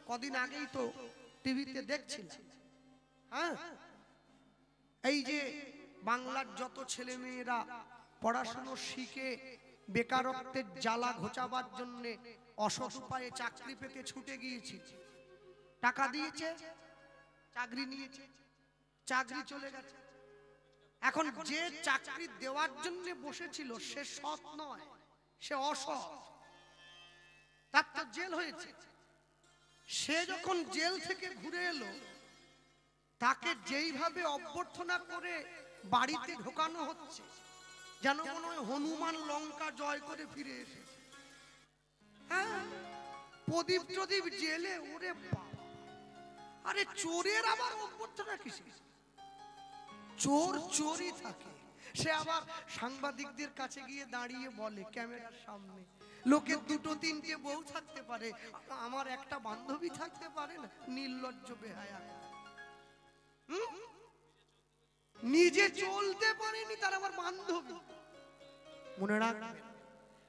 কদিন আগেই তো টিভিতে দেখছিলাম, হ্যাঁ, এই যে বাংলার যত ছেলে মেয়েরা পড়াশোনা শিখে বেকারত্বের জ্বালা ঘোচাবার জন্য অসৎ উপায়ে চাকরি পেতে ছুটে গিয়েছে, টাকা দিয়েছে, চাকরি নিয়েছে, চাকরি চলে গেছে। এখন যে চাকরি দেওয়ার জন্য বসেছিল সে সৎ নয়, সে অসৎ, তার তো জেল হয়েছে। সে যখন জেল থেকে ঘুরে এলো, তাকে যেইভাবে অভ্যর্থনা করে বাড়িতে ঢোকানো হচ্ছে যেন মনে হয় হনুমান লঙ্কা জয় করে ফিরে এসেছে। হ্যাঁ, প্রদীপ প্রদীপ জেলে, ওরে বাবা! আরে চোরের আবার অভ্যর্থনা কিসে? চোর চোরই থাকে। সে আবার সাংবাদিকদের কাছে গিয়ে দাঁড়িয়ে বলে ক্যামেরার সামনে, লোকের দুটো তিনটে বউ থাকতে পারে, আমার একটা বান্ধবী থাকতে পারে না? নির্লজ্জ বেহায়া। নিজে চলতে পারেনি, তার আমার বান্ধবী। মনে রাখবেন,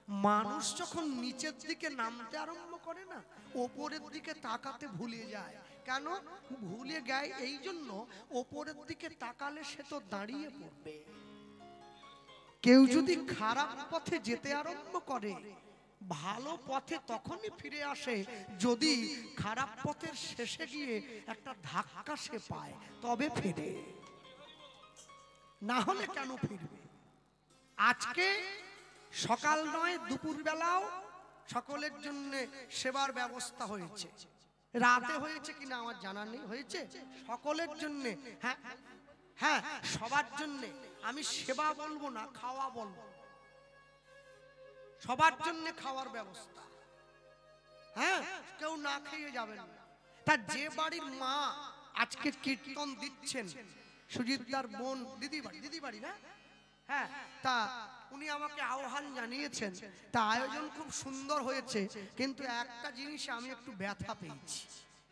মানুষ যখন নিচের দিকে নামতে আরম্ভ করে না, ওপরের দিকে তাকাতে ভুলে যায়। কেন ভুলে যায়? এই জন্য, ওপরের দিকে তাকালে সে তো দাঁড়িয়ে পড়বে। কেউ যদি খারাপ পথে যেতে আরম্ভ করে, ভালো পথে তখনই ফিরে আসে যদি খারাপ পথের শেষে গিয়ে একটা ধাক্কা সে পায়, তবে ফিরে, না হলে কেন ফিরবে? আজকে সকাল নয়, দুপুর বেলাও সকলের জন্য সেবার ব্যবস্থা হয়েছে। রাতে হয়েছে কিনা আমার জানা নেই, হয়েছে সকলের জন্য। হ্যাঁ হ্যাঁ, সবার জন্য। আমি সেবা বলবো না, খাওয়া বলবো। সবার জন্য খাওয়ার ব্যবস্থা। হ্যাঁ, কেউ না খেয়ে যাবেন না। তা যে বাড়ির মা আজকে কীর্তন দিচ্ছেন, সুজিতদার বোন, দিদি বাড়ি না? হ্যাঁ, তা উনি আমাকে আহ্বান জানিয়েছেন। তা আয়োজন খুব সুন্দর হয়েছে, কিন্তু একটা জিনিসে আমি একটু ব্যথা পেয়েছি।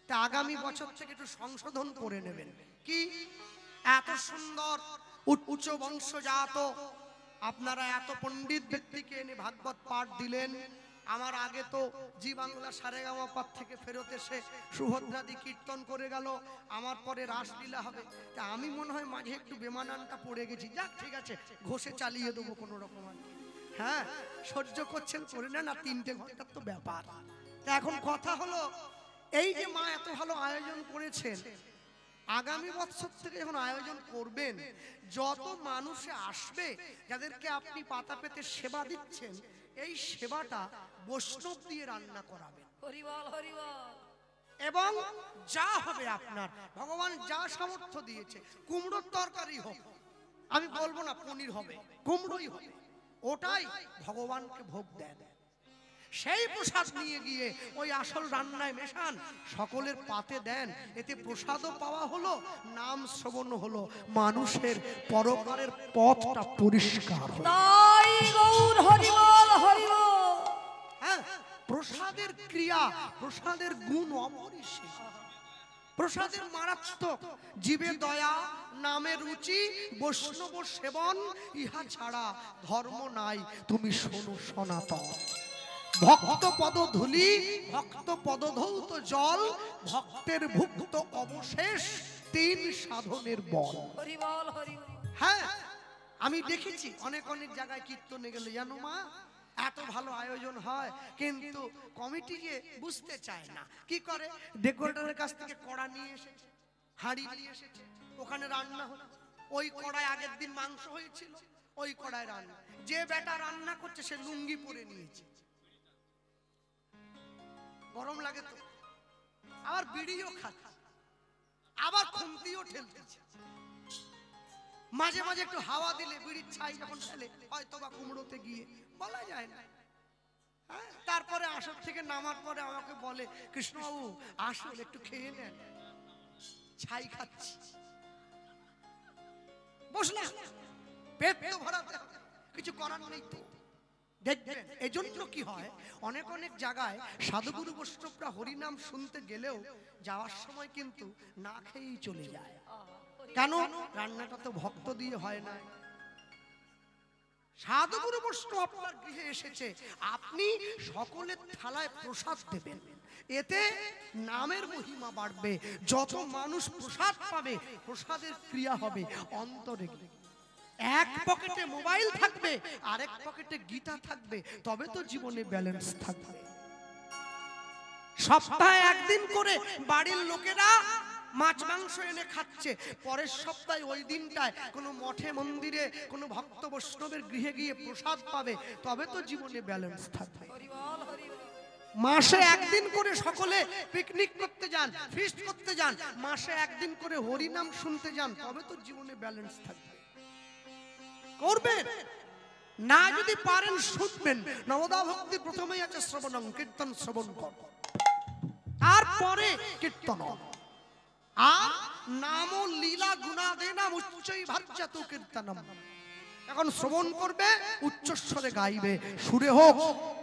তা আগামী বছর থেকে একটু সংশোধন করে নেবেন। কি? এত সুন্দর উচ্চ বংশজাত আপনারা এত পণ্ডিত ব্যক্তিকে এনে ভাগবত পাঠ দিলেন। আমার আগে তো জি বাংলা সারেগামা থেকে ফেরত এসে সুভদ্রাদি কীর্তন করে গেল, আমার পরে রাসলীলা হবে। তা আমি মনে হয় মাঝে একটু বেমানানটা পড়ে গেছি। যাক, ঠিক আছে, ঘষে চালিয়ে দেবো কোনো রকম আর কি। হ্যাঁ, সহ্য করছেন করে না, 3টে ঘন্টার তো ব্যাপার। তা এখন কথা হলো, এই যে মা এত ভালো আয়োজন করেছেন, আগামী বছর থেকে যখন আয়োজন করবেন, যত মানুষে আসবে, যাদেরকে আপনি পাতা পেতে সেবা দিচ্ছেন, এই সেবাটা বৈষ্ণব দিয়ে রান্না করাবেন। হরিবল হরিবল। এবং যা হবে আপনার, ভগবান যা সামর্থ্য দিয়েছে, কুমড়োর তরকারি হোক, আমি বলবো না পনির হবে, কুমড়োই হবে, ওটাই ভগবানকে ভোগ দেন। সেই প্রসাদ নিয়ে গিয়ে ওই আসল রান্নায় মেশান, সকলের পাতে দেন। এতে প্রসাদও পাওয়া হলো, নাম শ্রবণ হলো, মানুষের পরকারের পথটা পরিষ্কার হলো। তাই গৌর হরিবল হরিবল। হ্যাঁ, প্রসাদের ক্রিয়া, প্রসাদের গুণ অপরিসীম। প্রসাদের মারাত্মক। জীবে দয়া, নামে রুচি, বৈষ্ণব সেবন, ইহা ছাড়া ধর্ম নাই, তুমি শোনো সনাতন। ভক্ত পদ ধুলি, ভক্ত পদ ধৌত জল, ভক্তের ভুক্ত অবশেষ, 3 সাধনের বল। হরিবল হরিবল। হ্যাঁ, আমি দেখেছি অনেক জায়গায় কীর্তনে গেলে, জানো মা, এত ভালো আয়োজন হয়, কিন্তু কমিটি যে বুঝতে চায় না। কি করে? ডেকোরেটরের কাছ থেকে কড়া নিয়ে এসেছে, হাঁড়ি নিয়ে এসেছে, ওখানে রান্না হচ্ছে। ওই কড়ায় আগের দিন মাংস হয়েছিল, ওই কড়ায় রান্না। যে বেটা রান্না করছে সে লুঙ্গি পরে নিয়েছে, গরম লাগে তো, আবার বিড়িও খাচ্ছে, আবার খুন্তিও ঠেলতেছে। মাঝে মাঝে একটু হাওয়া দিলে বিড়ির ছাই যখন ফেলে, হয়তো বা কুমড়োতে গিয়ে, বলা যায় না। হ্যাঁ, তারপরে আসর থেকে নামার পরে আমাকে বলে, কৃষ্ণবাবু আসল একটু খেয়ে নেন, ছাই খাচ্ছি। বসলাম, পেট তো ভরাতে হবে, কিছু করার নেই তো। দেখবেন এজন্য কি হয়, অনেক জায়গায় সাধুগুরু বৈষ্ণবরা হরিনাম শুনতে গেলেও যাওয়ার সময় কিন্তু না খেয়েই চলে যায়। কেন? রান্নাটা তো ভক্ত দিয়ে হয় না। সাধুগুরু বৈষ্ণব আপনার গৃহে এসেছে, আপনি সকলের থালায় প্রসাদ দেবেন, এতে নামের মহিমা বাড়বে। যত মানুষ প্রসাদ পাবে, প্রসাদের ক্রিয়া হবে অন্তরে। এক পকেটে মোবাইল থাকবে, আরেক পকেটে গীতা থাকবে, তবে তো জীবনে ব্যালেন্স থাকবে। সপ্তাহে একদিন করে বাড়ির লোকেরা মাছ মাংস এনে খাচ্ছে, পরের সপ্তাহে ওই দিনটায় কোনো মঠে মন্দিরে কোনো ভক্ত বৈষ্ণবের গৃহে গিয়ে প্রসাদ পাবে, তবে তো জীবনে ব্যালেন্স থাকবে। মাসে একদিন করে সকলে পিকনিক করতে যান, ফিস্ট করতে যান, মাসে একদিন করে হরিনাম শুনতে যান, তবে তো জীবনে ব্যালেন্স থাকবে। করবেন না, যদি পারেন শুনবেন। নবদা ভক্তি প্রথমেই আছে শ্রবণং, কীর্তন শ্রবণ কর, তারপরে কীর্তন। আর নাম লীলা গুণাদেনা উচ্চৈ ভার্যাতু কীর্তনম। এখন শ্রবণ করবে, উচ্চস্বরে গাইবে, সুরে হোক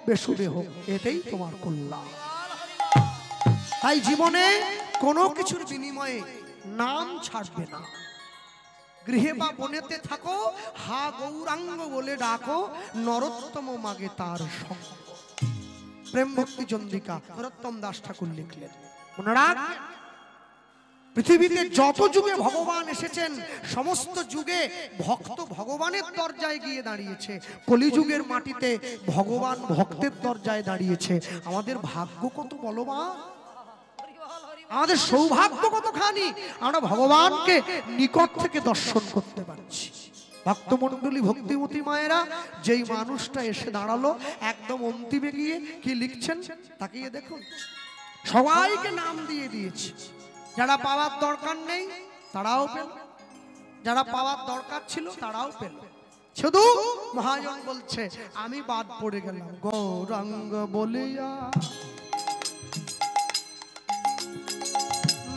বেসুরে হোক, এতেই তোমার কল্যাণ। তাই জীবনে কোনো কিছুর বিনিময়ে নাম ছাড়বে না। গৃহে বা বনেতে থাকো, হা গৌরাঙ্গ বলে ডাকো, নরোত্তম মাগে তার সঙ্গ। প্রেম ভক্তি চন্দ্রিকা নরোত্তম দাস ঠাকুর লিখলেন। মনে রাখ, পৃথিবীতে যত যুগে ভগবান এসেছেন, সমস্ত যুগে ভক্ত ভগবানের দরজায় গিয়ে দাঁড়িয়েছে। কলিযুগের মাটিতে ভগবান ভক্তের দরজায় দাঁড়িয়েছে। আমাদের ভাগ্য কত বলবান, আমাদের সৌভাগ্য কতখানি, আমরা ভগবানকে নিকট থেকে দর্শন করতে পারছি। ভক্তমণ্ডলী ভক্তিমতী মায়েরা, যেই মানুষটা এসে দাঁড়ালো একদম অন্তিমে গিয়ে কি লিখছেন তাকিয়ে দেখুন। সবাইকে নাম দিয়ে দিয়েছে। যারা পাওয়ার দরকার নেই তারাও পেল, যারা পাওয়ার দরকার ছিল তারাও পেল। শুধু মহাজন বলছে আমি বাদ পড়ে গেলাম। গৌরাঙ্গ বলিয়া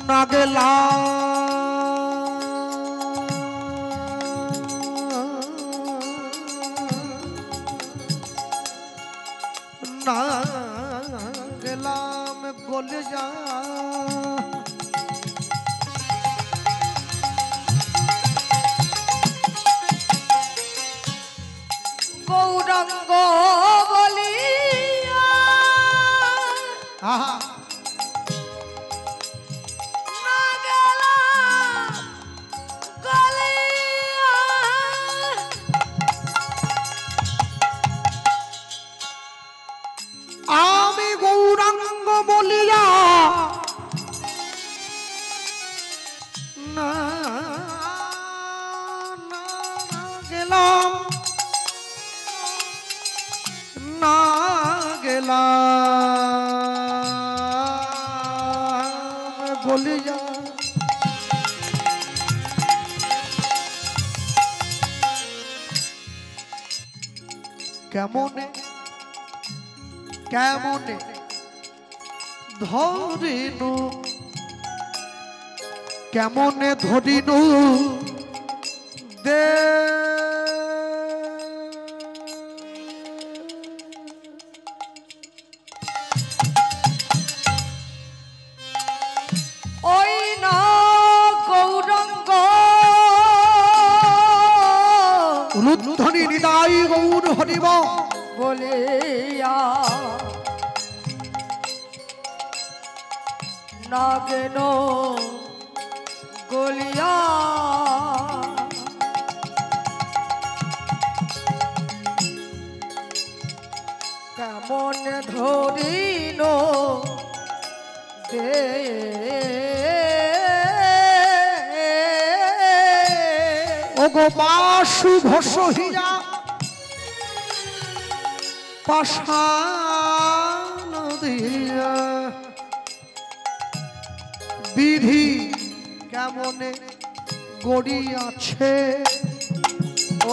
না গেলাম, না গেলাম গলে যা। গৌরাঙ্গ বলিয়া আহা না গেলাম গলিয়া, আমি গৌরাঙ্গ বলিয়া না গেলাম, না গেলাম বলিয়া। কেমনে কেমনে ধরিনু, কেমনে ধরিনু দে ওই না গৌরাঙ্গ রুদ্ধনি নিদাই গৌর হরিব বলিয়া না গেল গলিয়া। কেমন ধরিল দে ওগো বাসু ভসহিয়া পাষাণ দিয়া, বিধি কেমনে গড়িয়াছে।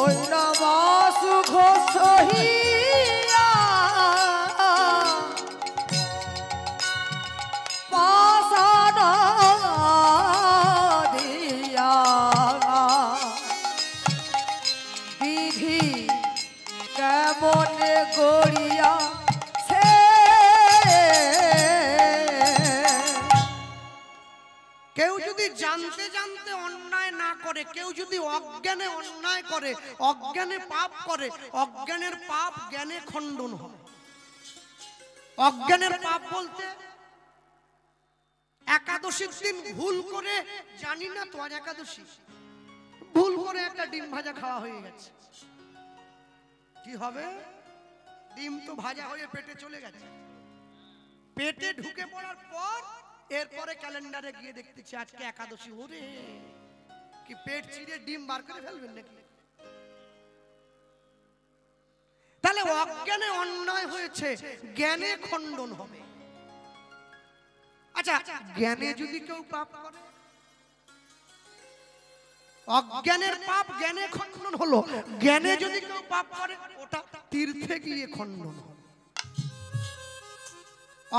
ওই না বাসু ঘোষহিয়া পাষাণ দিয়া, বিধি কেমনে গড়িয়া। কেউ যদি জানতে জানতে অন্যায় না করে, কেউ যদি অজ্ঞানে অন্যায় করে, অজ্ঞানে পাপ করে, অজ্ঞানের পাপ জ্ঞানে খণ্ডন হয়। অজ্ঞানের পাপ বলতে একাদশীর দিন ভুল করে, জানি না তো আজ একাদশী, ভুল করে একটা ডিম ভাজা খাওয়া হয়ে গেছে, কি হবে? ডিম তো ভাজা হয়ে পেটে চলে গেছে, পেটে ঢুকে পড়ার পর এরপরে ক্যালেন্ডারে গিয়ে দেখতেছি আজকে একাদশী। ওরে কি পেট চিরে ডিম বার করে ফেলবেন নাকি? তাহলে অজ্ঞানে অন্যায় হয়েছে, জ্ঞানে খণ্ডন হবে। আচ্ছা, জ্ঞানে যদি কেউ পাপ করে, অজ্ঞানের পাপ জ্ঞানে খণ্ডন হলো, জ্ঞানে যদি কেউ পাপ করে ওটা তীর্থে গিয়ে খণ্ডন হবে।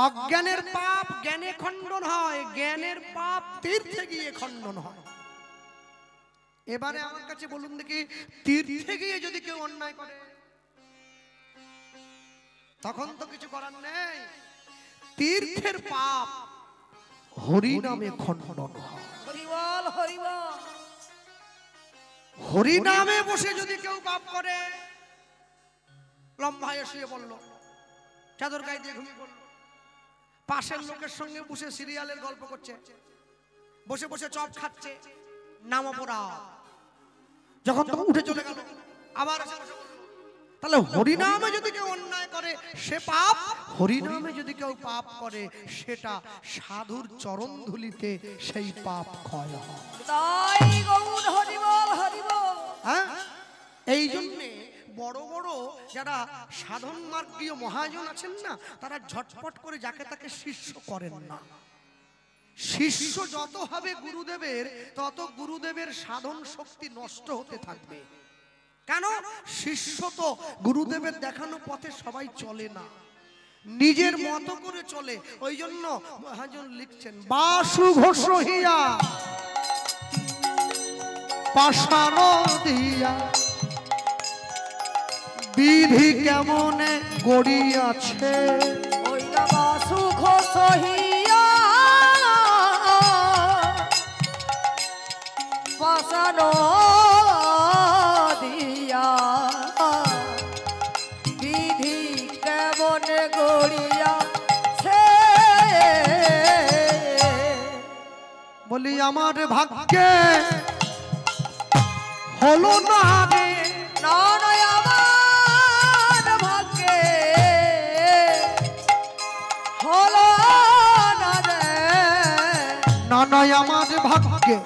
অজ্ঞানের পাপ জ্ঞানে খণ্ডন হয়, জ্ঞানের পাপ তীর্থে গিয়ে খণ্ডন হয়। এবারে আমার কাছে বলুন দেখি, তীর্থে গিয়ে যদি কেউ অন্যায় করে তখন তো কিছু করার নেই, তীর্থের পাপ হরি নামে খণ্ডন হয়। হরিবল হরিবল। হরি নামে বসে যদি কেউ পাপ করে, লম্বা হয়ে শুয়ে পড়লো, চাদর গায়ে দিয়ে ঘুমিয়ে পড়লো, পাশের লোকের সঙ্গে বসে সিরিয়ালের গল্প করছে, বসে বসে চপ খাচ্ছে, নাম অপরাধ, যখন তখন উঠে চলে গেল, আবার এসে বসে পড়লো। তাহলে হরিনামে যদি কেউ অন্যায় করে সে পাপ, হরিনামে যদি কেউ পাপ করে সেটা সাধুর চরণ ধুলিতে সেই পাপ ক্ষয় হয়। তাই গৌর হরিবল হরিবল। হ্যাঁ, এই জন্যে বড় বড় যারা সাধন মার্গীয় মহাজন আছেন না, তারা ঝটপট করে যাকে তাকে শিষ্য করেন না। শিষ্য যত হবে গুরুদেবের, তত গুরুদেবের সাধন শক্তি নষ্ট হতে থাকবে। কেন? শিষ্য তো গুরুদেবের দেখানো পথে সবাই চলে না, নিজের মতো করে চলে। ওই জন্য মহাজন লিখছেন, বাসু ঘোষ হিয়া পাষাণ দিয়া বিধি কেমনে গড়িয়াছে। ওই না বাসু ঘোষ হিয়া পাষাণ দিয়া বিধি কেমনে গড়িয়াছে। বলি আমার ভাগ্যে হলো না রে, না নয় আমার ভাগ্যে হলো না রে, না নয় আমার ভাগ্যে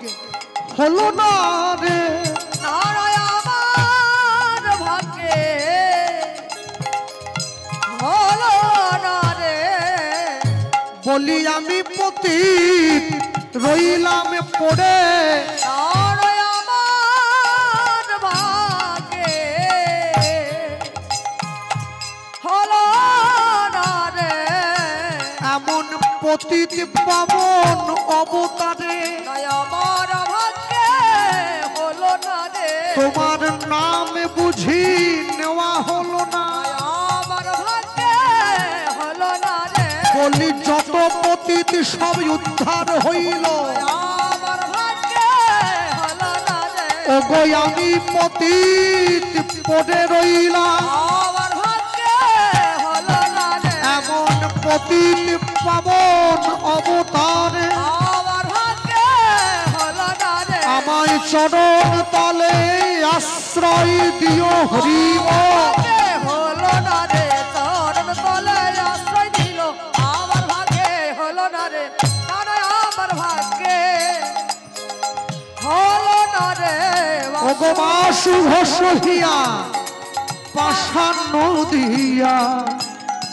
হলো না রে, না নয় আমার ভাগ্যে হলো না রে। বলি আমি পতিত রইলাম পড়ে, না নয় আমার ভাগ্যে হলো না রে। এমন পতিত পাবন অবতারে নয় আমার ভাগ্যে হলো না রে। তোমার নাম বুঝি নেওয়া হলো না। আমার ভাগ্যে হলো না রে। বলি যত পতিত সব উদ্ধার হইল, আমার ভাগ্যে হলো না রে। ওগো আমি পতিত পড়ে রইলাম। আমার ভাগ্যে হলো না রে। এমন পতিত পাবন অবতারে আমার ভাগ্যে হলো না রে। আমায় চরণ তলে আশ্রয় দিও হরি বল। ভাগ্যে হলো না রে। চরণ তলে আশ্রয় দিল, আমার ভাগ্যে হলো না রে। না রে, আমার ভাগ্যে হলো না রে। ওগো বাসু ঘোষ হিয়া পাষাণ দিয়া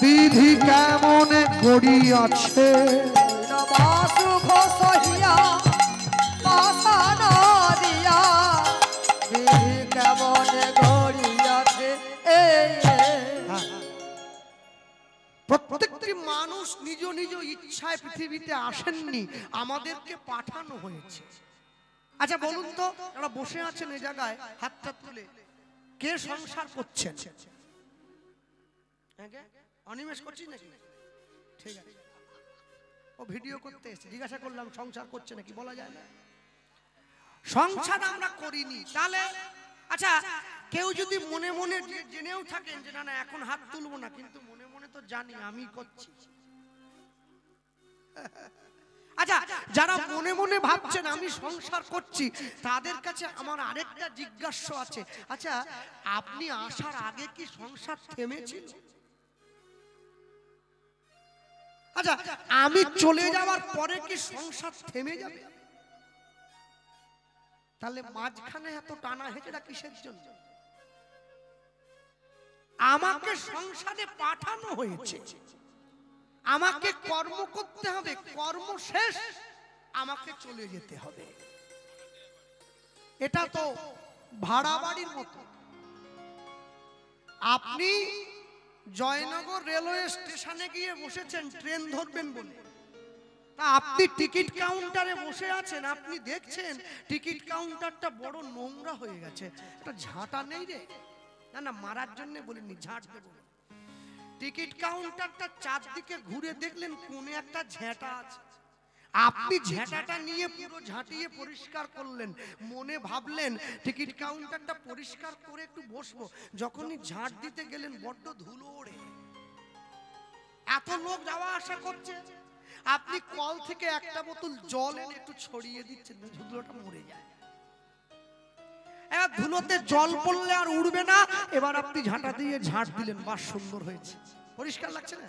বিধি কেমনে গড়িয়াছে। বাসু ঘোষ হিয়া পাষাণ দিয়া বিধি কেমনে গড়িয়াছে। প্রত্যেকটি মানুষ নিজ নিজ ইচ্ছায় পৃথিবীতে আসেননি, আমাদেরকে পাঠানো হয়েছে। আচ্ছা বলুন তো, যারা বসে আছেন এই জায়গায় হাতটা তুলে, কে সংসার করছেন? অনিমেষ করছিস নাকি? ঠিক আছে, ও ভিডিও করতে এসেছে, জিজ্ঞাসা করলাম সংসার করছে নাকি, বলা যায় না। সংসার আমরা করিনি, তাহলে আচ্ছা কেউ যদি মনে মনে জেনেও থাকেন যে না না এখন হাত তুলবো না, কিন্তু মনে মনে তো জানি আমি করছি। আচ্ছা যারা মনে মনে ভাবছেন আমি সংসার করছি, তাদের কাছে আমার আরেকটা জিজ্ঞাসা আছে। আচ্ছা, আপনি আসার আগে কি সংসার থেমেছিল? আচ্ছা, আমি চলে যাওয়ার পরে কি সংসার থেমে যাবে? তাহলে মাঝখানে এত টানা হেঁচড়া কিসের জন্য? আমাকে সংসারে পাঠানো হয়েছে, আমাকে কর্ম করতে হবে, কর্ম শেষ আমাকে চলে যেতে হবে। এটা তো ভাড়া বাড়ির মতো। আপনি জয়নগর রেলওয়ে স্টেশনে গিয়ে বসেছেন ট্রেন ধরবেন বলে, তা আপনি টিকিট কাউন্টারে বসে আছেন, আপনি দেখছেন টিকিট কাউন্টারটা বড় নোংরা হয়ে গেছে, একটা ঝাঁটা নেই রে? না না, মারার জন্য বলিনি, ঝাঁট দেব। টিকিট কাউন্টারটা চারদিকে ঘুরে দেখলেন কোণে একটা ঝেঁটা আছে, আপনি ঝেঁটাটা নিয়ে পুরো ঝাঁটিয়ে পরিষ্কার করলেন, মনে ভাবলেন টিকিট কাউন্টারটা পরিষ্কার করে একটু বসবো। যখনই ঝাঁট দিতে গেলেন বড্ড ধুলো ওড়ে, এত লোক যাওয়া আসা করছে, আপনি কল থেকে একটা বোতল জল এনে একটু ছড়িয়ে দিচ্ছেন, ধুলোটা মরে যায়। ধুলোতে জল পড়লে আর উড়বে না, এবার আপনি ঝাঁটা দিয়ে ঝাঁট দিলেন, বাস সুন্দর হয়েছে, পরিষ্কার লাগছে না?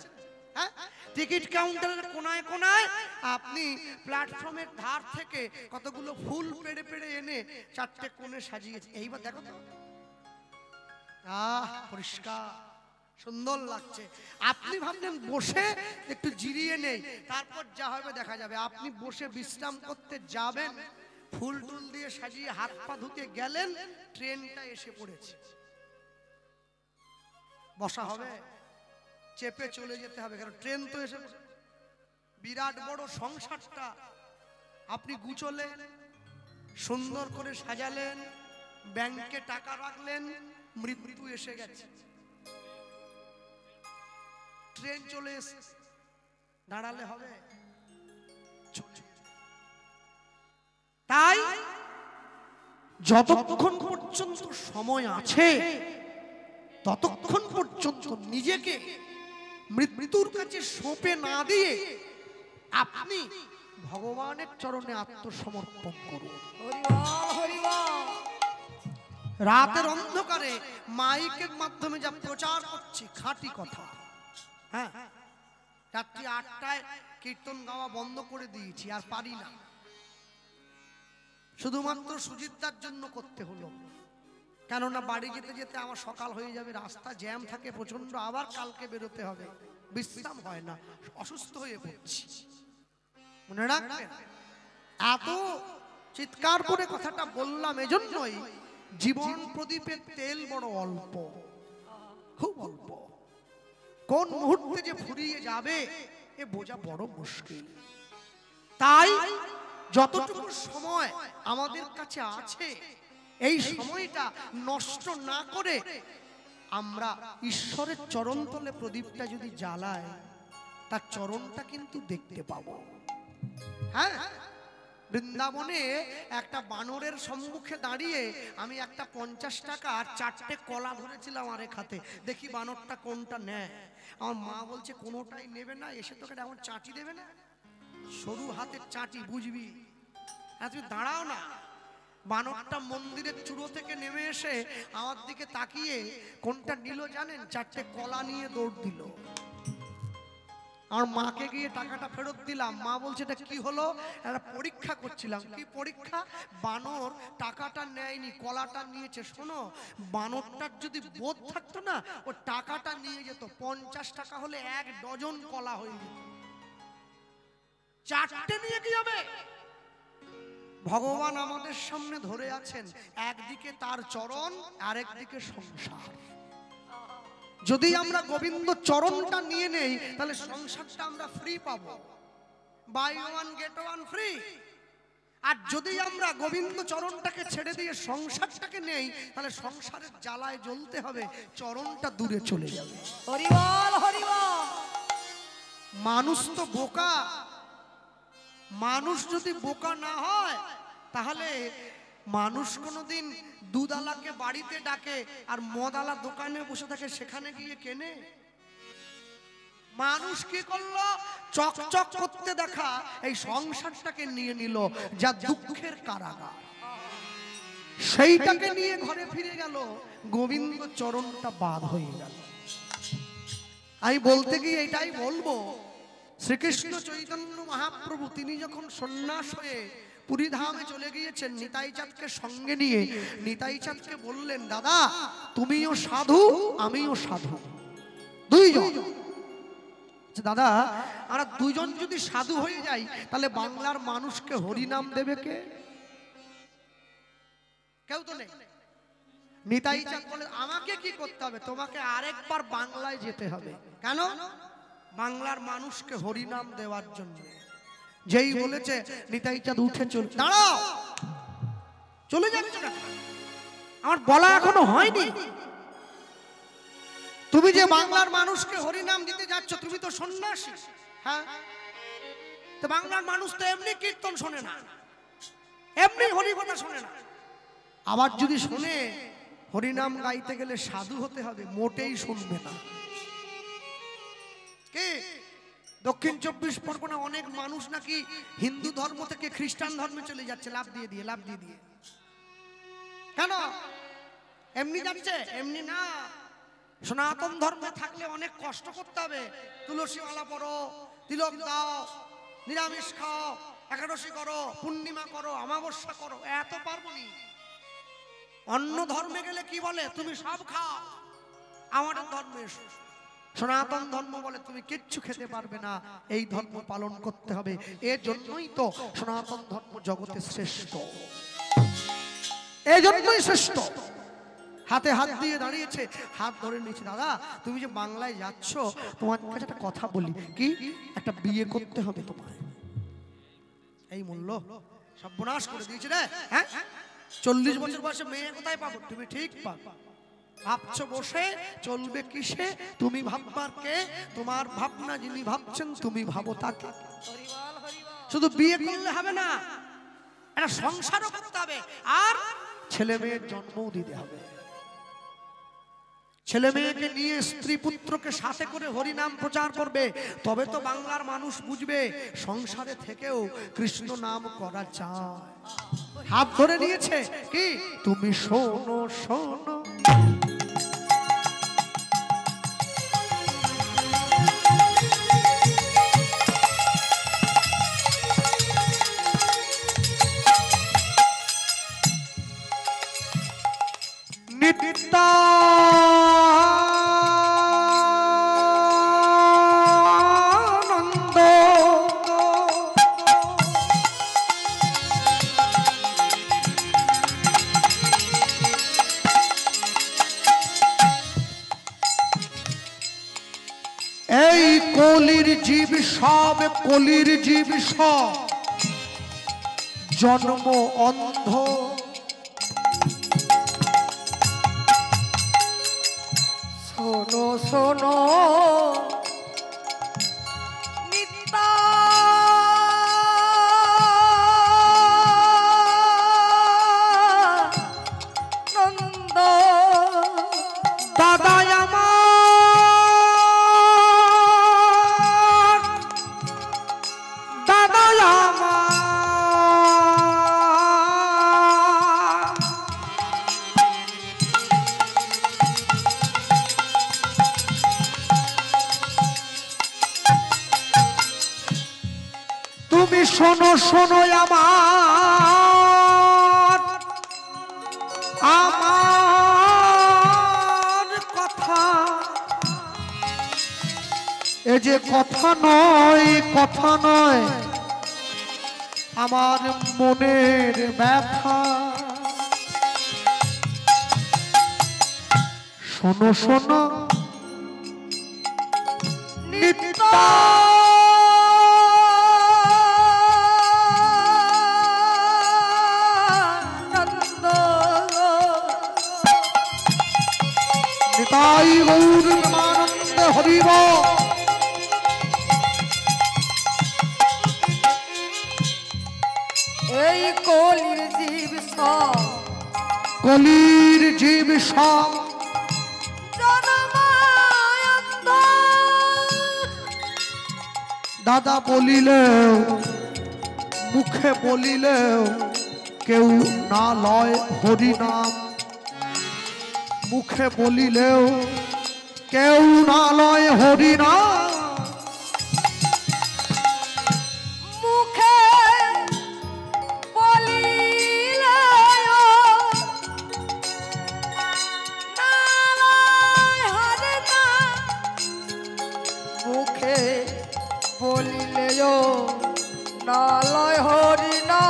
হ্যাঁ, টিকিট কাউন্টারের কোনায় কোনায় আপনি প্ল্যাটফর্মের ধার থেকে কতগুলো ফুল পেড়ে পেড়ে এনে চারটে কোণে সাজিয়েছে। এইবার দেখো তো, পরিষ্কার সুন্দর লাগছে। আপনি ভাবলেন বসে একটু জিরিয়ে নেই, তারপর যা হবে দেখা যাবে। আপনি বসে বিশ্রাম করতে যাবেন, ফুল টুল দিয়ে সাজিয়ে হাত পা ধুতে গেলেন, ট্রেনটা এসে পড়েছে। বসা হবে, চেপে চলে যেতে হবে, কারণ ট্রেন তো এসে। বিরাট বড় সংসারটা আপনি গুছলেন, সুন্দর করে সাজালেন, ব্যাংকে টাকা রাখলেন, মৃত্যু এসে গেছে, ট্রেন চলে এসে দাঁড়ালে হবে? তাই যতক্ষণ পর্যন্ত সময় আছে ততক্ষণ পর্যন্ত নিজেকে মৃত্যুর কাছে সঁপে না দিয়ে আপনি ভগবানের চরণে আত্মসমর্পণ করুন। রাতের অন্ধকারে মাইকের মাধ্যমে যা প্রচার করছি খাঁটি কথা। হ্যাঁ, রাত্রি ৮টায় কীর্তন গাওয়া বন্ধ করে দিয়েছি, আর পারি না, শুধুমাত্র সুজিতদার জন্য করতে হলো। কেননা বাড়ি যেতে যেতে আমার সকাল হয়ে যাবে, রাস্তা জ্যাম থাকে প্রচন্ড, আবার কালকে বেরোতে হবে, বিশ্রাম হয় না, অসুস্থ হয়ে পড়ছি। মনে রাখবেন, এত চিৎকার করে কথাটা বললাম এজন্যই, জীবন প্রদীপের তেল বড় অল্প, খুব অল্প, কোন মুহূর্তে যে ফুরিয়ে যাবে এ বোঝা বড় মুশকিল। তাই যতটুকু সময় আমাদের কাছে আছে, এই সময়টা নষ্ট না করে আমরা ঈশ্বরের চরণ তলে প্রদীপটা যদি জ্বালাই, তার চরণটা কিন্তু দেখতে পাবো। হ্যাঁ, বৃন্দাবনে একটা বানরের সম্মুখে দাঁড়িয়ে আমি একটা 50 টাকা আর 4টে কলা ধরেছিলাম আরেক হাতে, দেখি বানরটা কোনটা নেয়। আমার মা বলছে কোনোটাই নেবে না, এসে তোকে এমন চাটি দেবে না, সরু হাতের চাটি, বুঝবি, তুমি দাঁড়াও না। বানরটা মন্দিরের চূড়ো থেকে নেমে এসে আমার দিকে তাকিয়ে কোনটা নিল জানেন? 4টে কলা নিয়ে দৌড় দিল। আমার মাকে গিয়ে টাকাটা ফেরত দিলাম। মা বলছে এটা কি হলো? একটা পরীক্ষা করছিলাম। কি পরীক্ষা? বানর টাকাটা নেয়নি, কলাটা নিয়েছে। শোনো, বানরটার যদি বোধ থাকতো না, ও টাকাটা নিয়ে যেত। 50 টাকা হলে 1 ডজন কলা হয়ে যেত। 4টে নিয়ে কি হবে? ভগবান আমাদের সামনে ধরে আছেন, একদিকে তার চরণ, আরেকদিকে সংসার। যদি আমরা গোবিন্দ চরণটা নিয়ে নেই, তাহলে সংসারটা আমরা ফ্রি পাবো, buy one get one free. আর যদি আমরা গোবিন্দ চরণটাকে ছেড়ে দিয়ে সংসারটাকে নেই, তাহলে সংসারের জ্বালায় জ্বলতে হবে, চরণটা দূরে চলে যাবে। হরি বল, হরি বল। মানুষ তো বোকা, মানুষ যদি বোকা না হয় তাহলে মানুষ কোনোদিন দুধালাকে বাড়িতে ডাকে আর মদালা দোকানে বসে থাকে, সেখানে গিয়ে কেনে? মানুষ কি করলো? চকচক করতে দেখা এই সংসারটাকে নিয়ে নিল, যা দুঃখের কারাগার। সেইটাকে নিয়ে ঘরে ফিরে গেল, গোবিন্দ চরণটা বাদ হয়ে গেল। আমি বলতে গিয়ে এটাই বলবো, শ্রীকৃষ্ণ চৈতন্য মহাপ্রভু তিনি যখন সন্ন্যাস হয়ে পুরী ধামে চলে গিয়েছেন, নিতাই চাঁদকে সঙ্গে নিয়ে নিতাই চাঁদকে বললেন, দাদা তুমিও সাধু আমিও সাধু, দুইজন। দাদা আমরা দুইজন যদি সাধু হয়ে যাই, তাহলে বাংলার মানুষকে হরিনাম দেবে কে? কেউ তো নেই। নিতাই চাঁদ বলে, আমাকে কি করতে হবে? তোমাকে আরেকবার বাংলায় যেতে হবে। কেন? বাংলার মানুষকে হরিনাম দেওয়ার জন্য। যেই বলেছে নিতাই চাঁদ উঠে চলে, দাঁড়াও, চলে যাচ্ছে না, আমার বলা এখনো হয়নি। তুমি যে বাংলার মানুষকে হরিনাম দিতে যাচ্ছ, তুমি তো সন্ন্যাসী। হ্যাঁ, তো বাংলার মানুষ তো এমনি কীর্তন শোনে না, এমনি হরিকথা শোনে না। আবার যদি শুনে হরিনাম গাইতে গেলে সাধু হতে হবে, মোটেই শুনবে না। কে? দক্ষিণ 24 পরগনা অনেক মানুষ নাকি হিন্দু ধর্ম থেকে খ্রিস্টান ধর্মে চলে যাচ্ছে, লাভ দিয়ে দিয়ে, লাভ দিয়ে দিয়ে। কেন? এমনি যাচ্ছে? এমনি না, সনাতন ধর্মে থাকলে অনেক কষ্ট করতে হবে। তুলসী মালা পড়ো, তিলক দাও, নিরামিষ খাও, একাদশী করো, পূর্ণিমা করো, অমাবস্যা করো, এত পারবো নি। অন্য ধর্মে গেলে কি বলে? তুমি সব খাও, আমাদের ধর্মে সনাতন ধর্ম বলে তুমি কিচ্ছু খেতে পারবে না, এই ধর্ম পালন করতে হবে। এর জন্যই তো সনাতন ধর্ম জগতে শ্রেষ্ঠ, এই জন্যই শ্রেষ্ঠ। হাতে হাত দিয়ে দাঁড়িয়েছে, হাত ধরে নিয়েছে, দাদা তুমি যে বাংলায় যাচ্ছ, তোমার কাছে একটা কথা বলি, কি? একটা বিয়ে করতে হবে তোমার। এই মূল্য সর্বনাশ করে দিয়েছে রে। হ্যাঁ, 40 বছর বয়সে মেয়ে কোথায় পাবো? তুমি ঠিক পাবো। ভাবছো বসে চলবে কিসে? তুমি ভাববার কে? তোমার ভাবনা যিনি ভাবছেন, তুমি ভাবো তাকে। শুধু বিয়ে করলে হবে না, একটা সংসারও করতে হবে, আর ছেলে মেয়ের জন্মও দিতে হবে। ছেলে মেয়েকে নিয়ে স্ত্রী পুত্রকে সাথে করে হরিনাম প্রচার করবে, তবে তো বাংলার মানুষ বুঝবে সংসারে থেকেও কৃষ্ণ নাম করা যায়। হাত ধরে নিয়েছে, কি? তুমি শোনো শোনো, নিত্যানন্দ এই কলির জীব সব, কলির জীব সব জন্ম অন্ধ। শোনো শোনো নিত্যানন্দ, দাদা আমার, দাদা আমার, তুমি শোনো শোনো আমার, আমার কথা। এ যে কথা নয়, কথা নয়, আমার মনের ব্যথা। শোনো শোনো নিত্যানন্দ, নিতাই গৌর প্রেমানন্দ হরি বল। এই কলির জীব সব, কলির জীব সব জনমায়ন্ত দাদা বলিলেও মুখে বলিলেও কেউ না লয় হরিনাম, মুখে বলিলেও কেউ না লয় হরিনাম। মুখে বলিলেও না লয় হরিনাম, মুখে বলিলেও না লয় হরিনাম।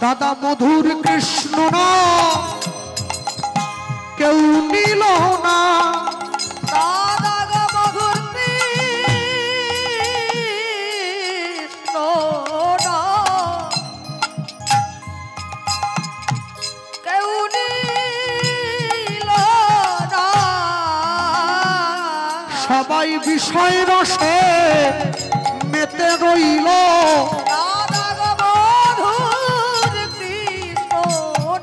দাদা মধুর কৃষ্ণ নাম কেউ নিল না, দাদা গো মধুর কৃষ্ণ নাম কেউ নিল না। সবাই বিষয় রসে মেতে রইল, দাদা গো মধুর কৃষ্ণ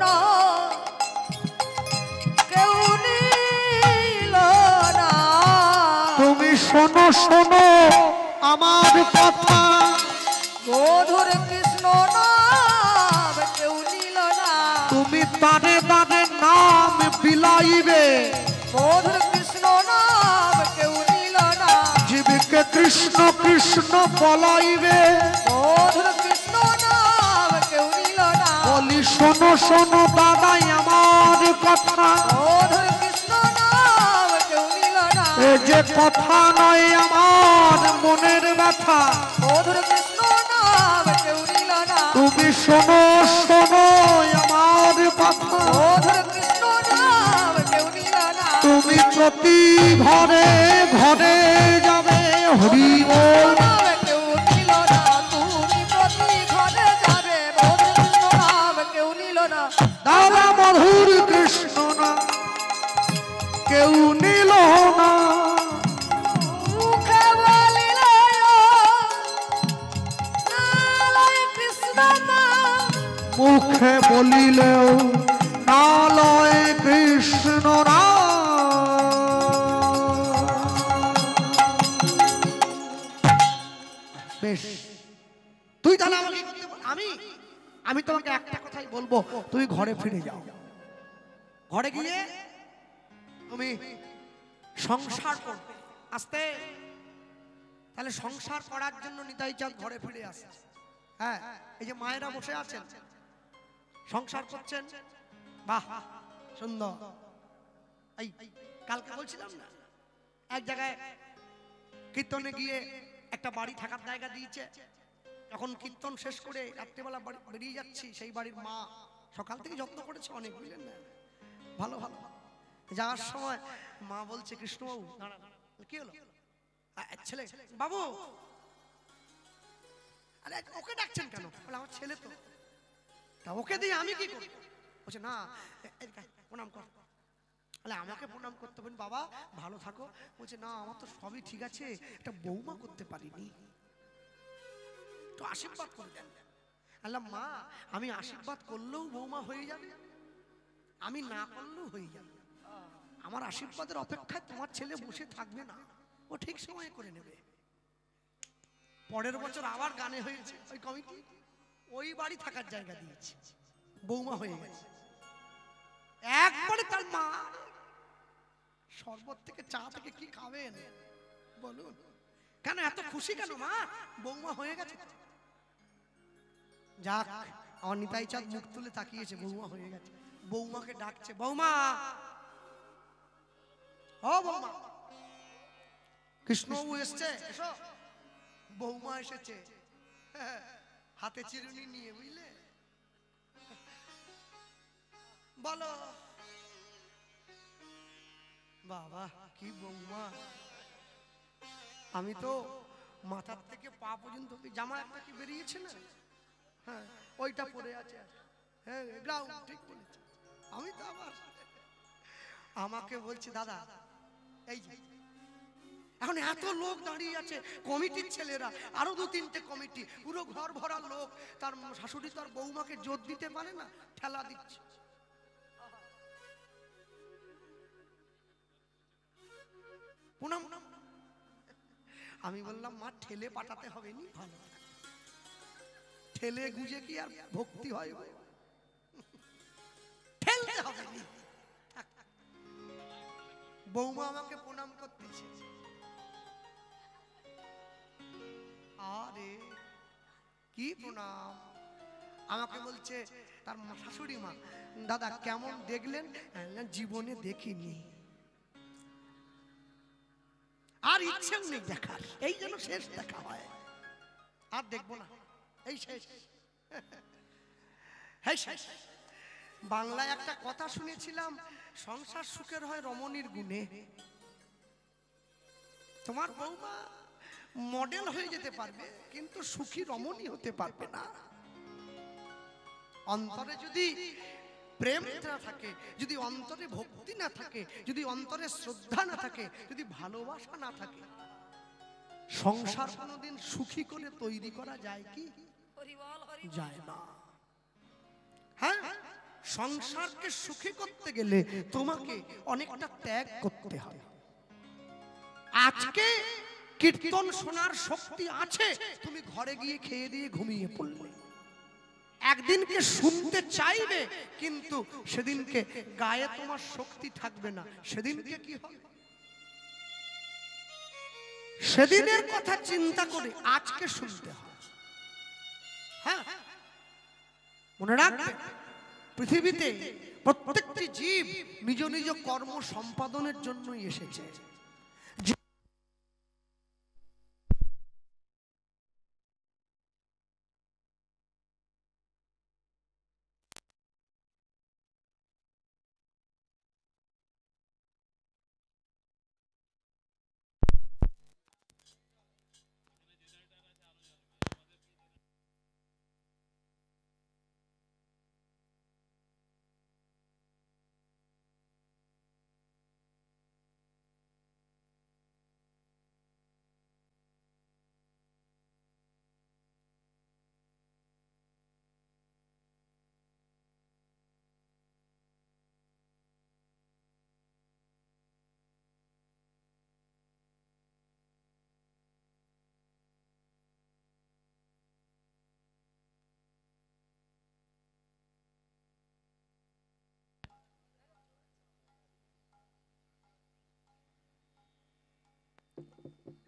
নাম কেউ নিল না। তুমি শোনো শোনো আমার কথা, মধুর কৃষ্ণ নাম কেউ নিল না। তুমি তারে তারে নাম বিলাইবে, মধুর কৃষ্ণ নাম কেউ নিল না। জীবকে কৃষ্ণ কৃষ্ণ বলাইবে, মধুর কৃষ্ণ নাম কেউ নিল না। বলি শোনো শোনো দাদাই আমার কথা, মধুর কৃষ্ণ নাম কেউ নিল না। এ যে কথা নয় আমার মনের ব্যথা, মধুর কৃষ্ণ নাম কেউ নিল না। তুমি শোনো শোনো আমার কথা, মধুর কৃষ্ণ নাম কেউ নিল না। তুমি প্রতি ঘরে ঘরে যাবে হরি বল, নাম কেউ নিল না। তুমি প্রতি ঘরে যাবে, মধুর কৃষ্ণ নাম কেউ নিল না। দাদা মধুর কৃষ্ণ না কেউ নিল না, মুখে বলিলেও না লয় কৃষ্ণ নাম, মুখে বলিলেও না লয় কৃষ্ণ নাম। বেশ, তুই তাহলে আমাকে আমি আমি তোমাকে একটা কথাই বলবো, তুমি ঘরে ফিরে যাও, ঘরে গিয়ে তুমি সংসার করবে আস্তে। তাহলে সংসার করার জন্য নিতাই চাঁদ ঘরে ফিরে আসে। হ্যাঁ, এই যে মায়েরা বসে আছেন সংসার করছেন, বাহ সুন্দর। এই কালকে বলছিলাম না এক জায়গায় কীর্তনে গিয়ে একটা বাড়ি থাকার জায়গা দিয়েছে, যখন কীর্তন শেষ করে রাত্রিবেলা বেরিয়ে যাচ্ছি, সেই বাড়ির মা সকাল থেকে যত্ন করেছে অনেক, বুঝলেন না, ভালো ভালো। যাওয়ার সময় মা বলছে কৃষ্ণবাবু কি হলো, ছেলে বাবু, আরে ওকে ডাকছেন কেন? বলে আমার ছেলে তো, তা ওকে দিয়ে আমি কি করব? বলছে না প্রণাম কর। বলে আমাকে প্রণাম করতে হবে বাবা, ভালো থাকো। বলছে না আমার তো সবই ঠিক আছে, একটা বৌমা করতে পারিনি, তো আশীর্বাদ করে দেন। আল্লাহ মা আমি আশীর্বাদ করলেও বৌমা হয়ে যাবে, আমি না করলেও হয়ে যাবে, আমার আশীর্বাদের অপেক্ষায় তোমার ছেলে বসে থাকবে না, ও ঠিক সময়ে করে নেবে। পরের বছর আবার গানে হয়েছে, ওই কমিটি ওই বাড়ি থাকার জায়গা দিয়েছে, বৌমা হয়ে গেছে। একবারে তার মা শরবত থেকে চা থেকে কি খাবেন বলুন, কেন এত খুশি কেন মা? বৌমা হয়ে গেছে। যাক, আমার নিতাই চাঁদ মুখ তুলে তাকিয়েছে, বৌমা হয়ে গেছে। বৌমাকে ডাকছে, বৌমা ও বৌমা, কৃষ্ণবাবু এসছে, এসো। বৌমা এসেছে হাতে চিরুনি নিয়ে, বুঝলে, বলো বাবা কি বৌমা। আমি তো মাথার থেকে পা পর্যন্ত জামা একটা কি বেরিয়েছে না, হ্যাঁ ওইটা পরে আছে, হ্যাঁ গ্রাউন্ড ঠিক বলেছে। আমি তো আবার আমাকে বলছি দাদা এই যে এখন এত লোক দাঁড়িয়ে আছে, কমিটির ছেলেরা আরো 2-3টে কমিটি, পুরো ঘর ভরা লোক, তার শাশুড়ি তার বৌমাকে জোর দিতে পারে না, ঠেলা দিচ্ছে। প্রণাম আমি বললাম মা ঠেলে পাঠাতে হবে নি, ভালো ঠেলে গুজে কি আর ভক্তি হয়, ঠেলতে হবে নি। বৌমা আমাকে প্রণাম করতেছে, আরে কি প্রণাম, আমাকে বলছে তার শাশুড়ি মা, দাদা কেমন দেখলেন? জীবনে দেখিনি, আর ইচ্ছেও নেই দেখার, এই যেন শেষ দেখা হয়, আর দেখবো না, এই শেষ। বাংলায় একটা কথা শুনেছিলাম, সংসার সুখের হয় রমণীর গুণে। তোমার বৌমা মডেল হয়ে যেতে পারবে, কিন্তু সুখী রমণী হতে পারবে না। অন্তরে যদি প্রেম না থাকে, যদি অন্তরে ভক্তি না থাকে, যদি অন্তরে শ্রদ্ধা না থাকে, যদি ভালোবাসা না থাকে, সংসার কোনোদিন সুখী করে তৈরি করা যায় কি? যায় না। হ্যাঁ, সংসারকে সুখী করতে গেলে তোমাকে অনেকটা ত্যাগ করতে হবে। আজকে কীর্তন শোনার শক্তি আছে, তুমি ঘরে গিয়ে খেয়ে দিয়ে ঘুমিয়ে পড়লে, একদিনকে শুনতে চাইবে, কিন্তু সেদিনকে গায়ে তোমার শক্তি থাকবে না, সেদিনকে কি হবে? সেদিনের কথা চিন্তা করে আজকে শুনতে হয়। হ্যাঁ, মনে রাখবে, পৃথিবীতে প্রত্যেকটি জীব নিজ নিজ কর্ম সম্পাদনের জন্যই এসেছে।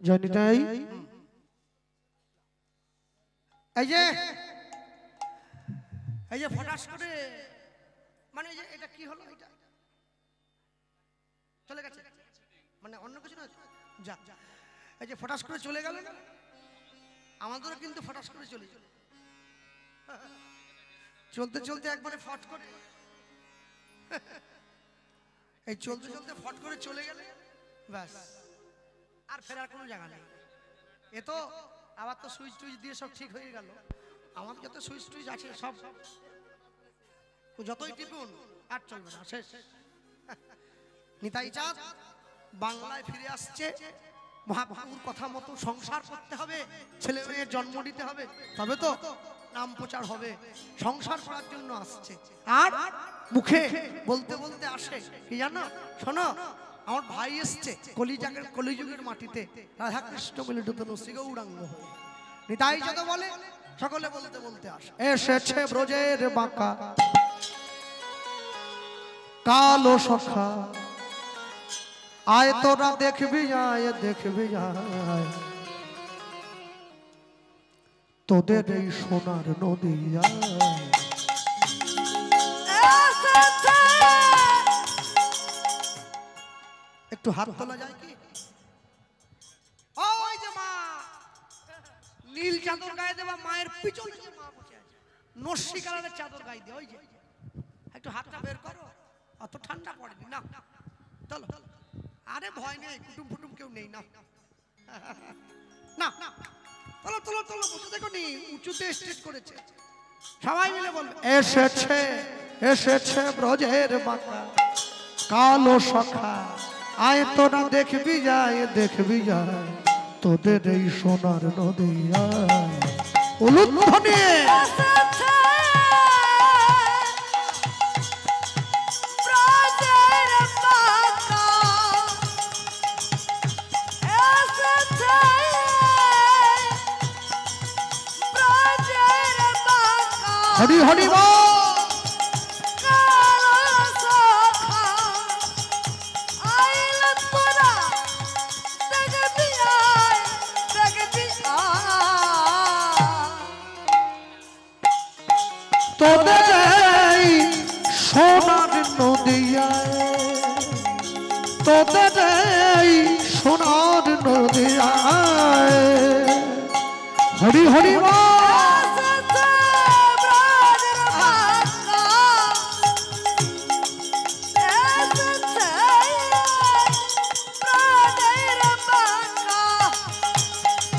জানিতাই এই যে ফটাস করে, মানে এই যে এটা কি হলো, এটা চলে গেছে, মানে অন্য কিছু না, যা এই যে ফটাস করে চলে গেল, আমাদেরও কিন্তু ফটাস করে চলে গেল, চলতে চলতে একবারে ফট করে, এই চলতে চলতে ফট করে চলে গেলে ব্যাস, আর ফেরার কোনো জায়গা নেই। এ তো আবার তো সুইচ টুইচ দিয়ে সব ঠিক হয়ে গেল, আমাদের যত সুইচ টুইচ আছে সব যতই টিপুন আর চলবে না, শেষ। নিতাই চাঁদ বাংলায় ফিরে আসছে, মহাপ্রভুর কথা মতো সংসার করতে হবে, ছেলে মেয়ের জন্ম দিতে হবে, তবে তো নাম প্রচার হবে। সংসার করার জন্য আসছে, আর মুখে বলতে বলতে আসে কি জানো, শোনো আমার ভাই এসছে কলিযুগের মাটিতে, রাধা কৃষ্ণ মিলিত তনু শ্রী গৌরাঙ্গ হয়ে। নিতাই যত বলে সকলে বলতে বলতে আসে, এসেছে ব্রজের বাঁকা কালো সখা, আয় তোরা দেখবি, আয় দেখবি, আয় তোদের এই সোনার নদী, একটু হাত তোলা যায় কি? ওই যে মা নীল চাদর গায়ে দেওয়া মায়ের পিছনে যে মা বসে আছে, নস্যি কালারের চাদর গায়ে দিয়ে, ওই যে একটু হাতটা বের করো, অত ঠান্ডা পড়েনি না, চলো। আরে ভয় নেই, কুটুম ফুটুম কেউ নেই, না না, চলো চলো চলো, বসে দেখো নি উঁচুতে স্টেজ করেছে, সবাই মিলে বলবে এসেছে এসেছে ব্রজের বাঁকা কালো সখা, আয় তোরা দেখবি, যায় দেখবি, যায় তোদের এই সোনার নদী, উলুধ্বনি ব্রজের বাঁকা এসেছে হরি হরি বল। তোদের এই সোনার নদিয়ায়, তোদের এই সোনার নদিয়ায় হরি হরি বল।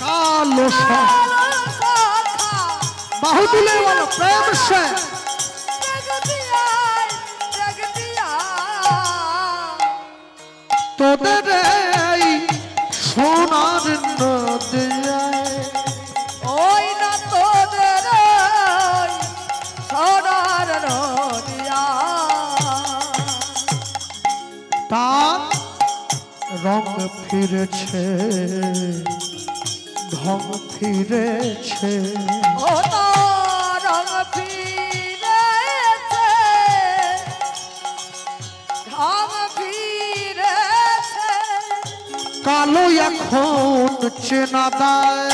कालो बाहु तुले वाला प्रेम से তোদের এই সোনার নদিয়ায়, ওই না তোদের সোনার নদিয়া তার রং ফিরেছে, ঢং ফিরেছে, ও তার রং ফিরেছে, ঢং ফিরেছে, কালো এখন চেনা দেয়,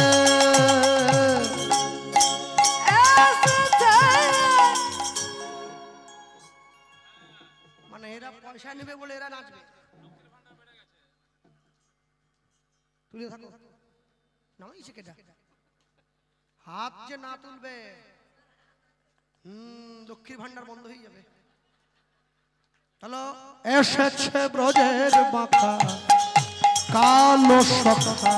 মানে এরা পয়সা নেবে বলে এরা নাচবে। তুলে থাকো নামাইছে কেটা, হাত যে না তুলবে লক্ষ্মীর ভান্ডার বন্ধ হয়ে যাবে। চলো এসেছে ব্রজের মাথা কালো সখা,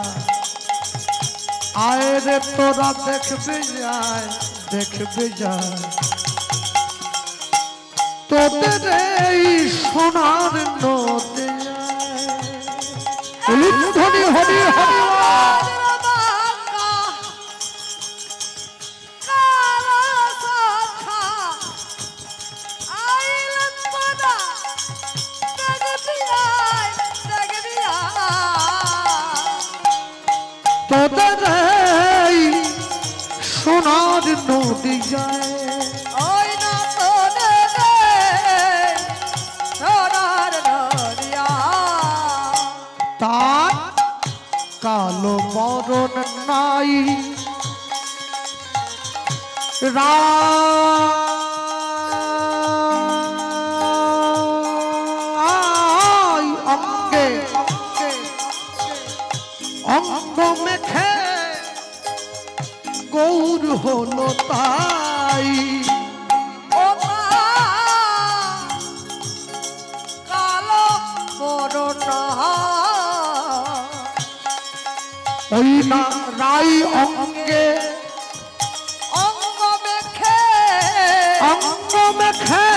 আয় রে তোরা দেখবে যায়, দেখবে যায় তোদের এই সোনার নদিয়ায়। হরি হরি হরি তোদের এই সোনার নদিয়ায়, ওই না তোদের সোনার নদিয়া তার কালো মরণ নাই রাই অঙ্গে অঙ্গ মেখে গৌর হলো তাই। ও মা কালো করোনা ওই না রাই অঙ্গে অঙ্গ মেখে অঙ্গ মেখে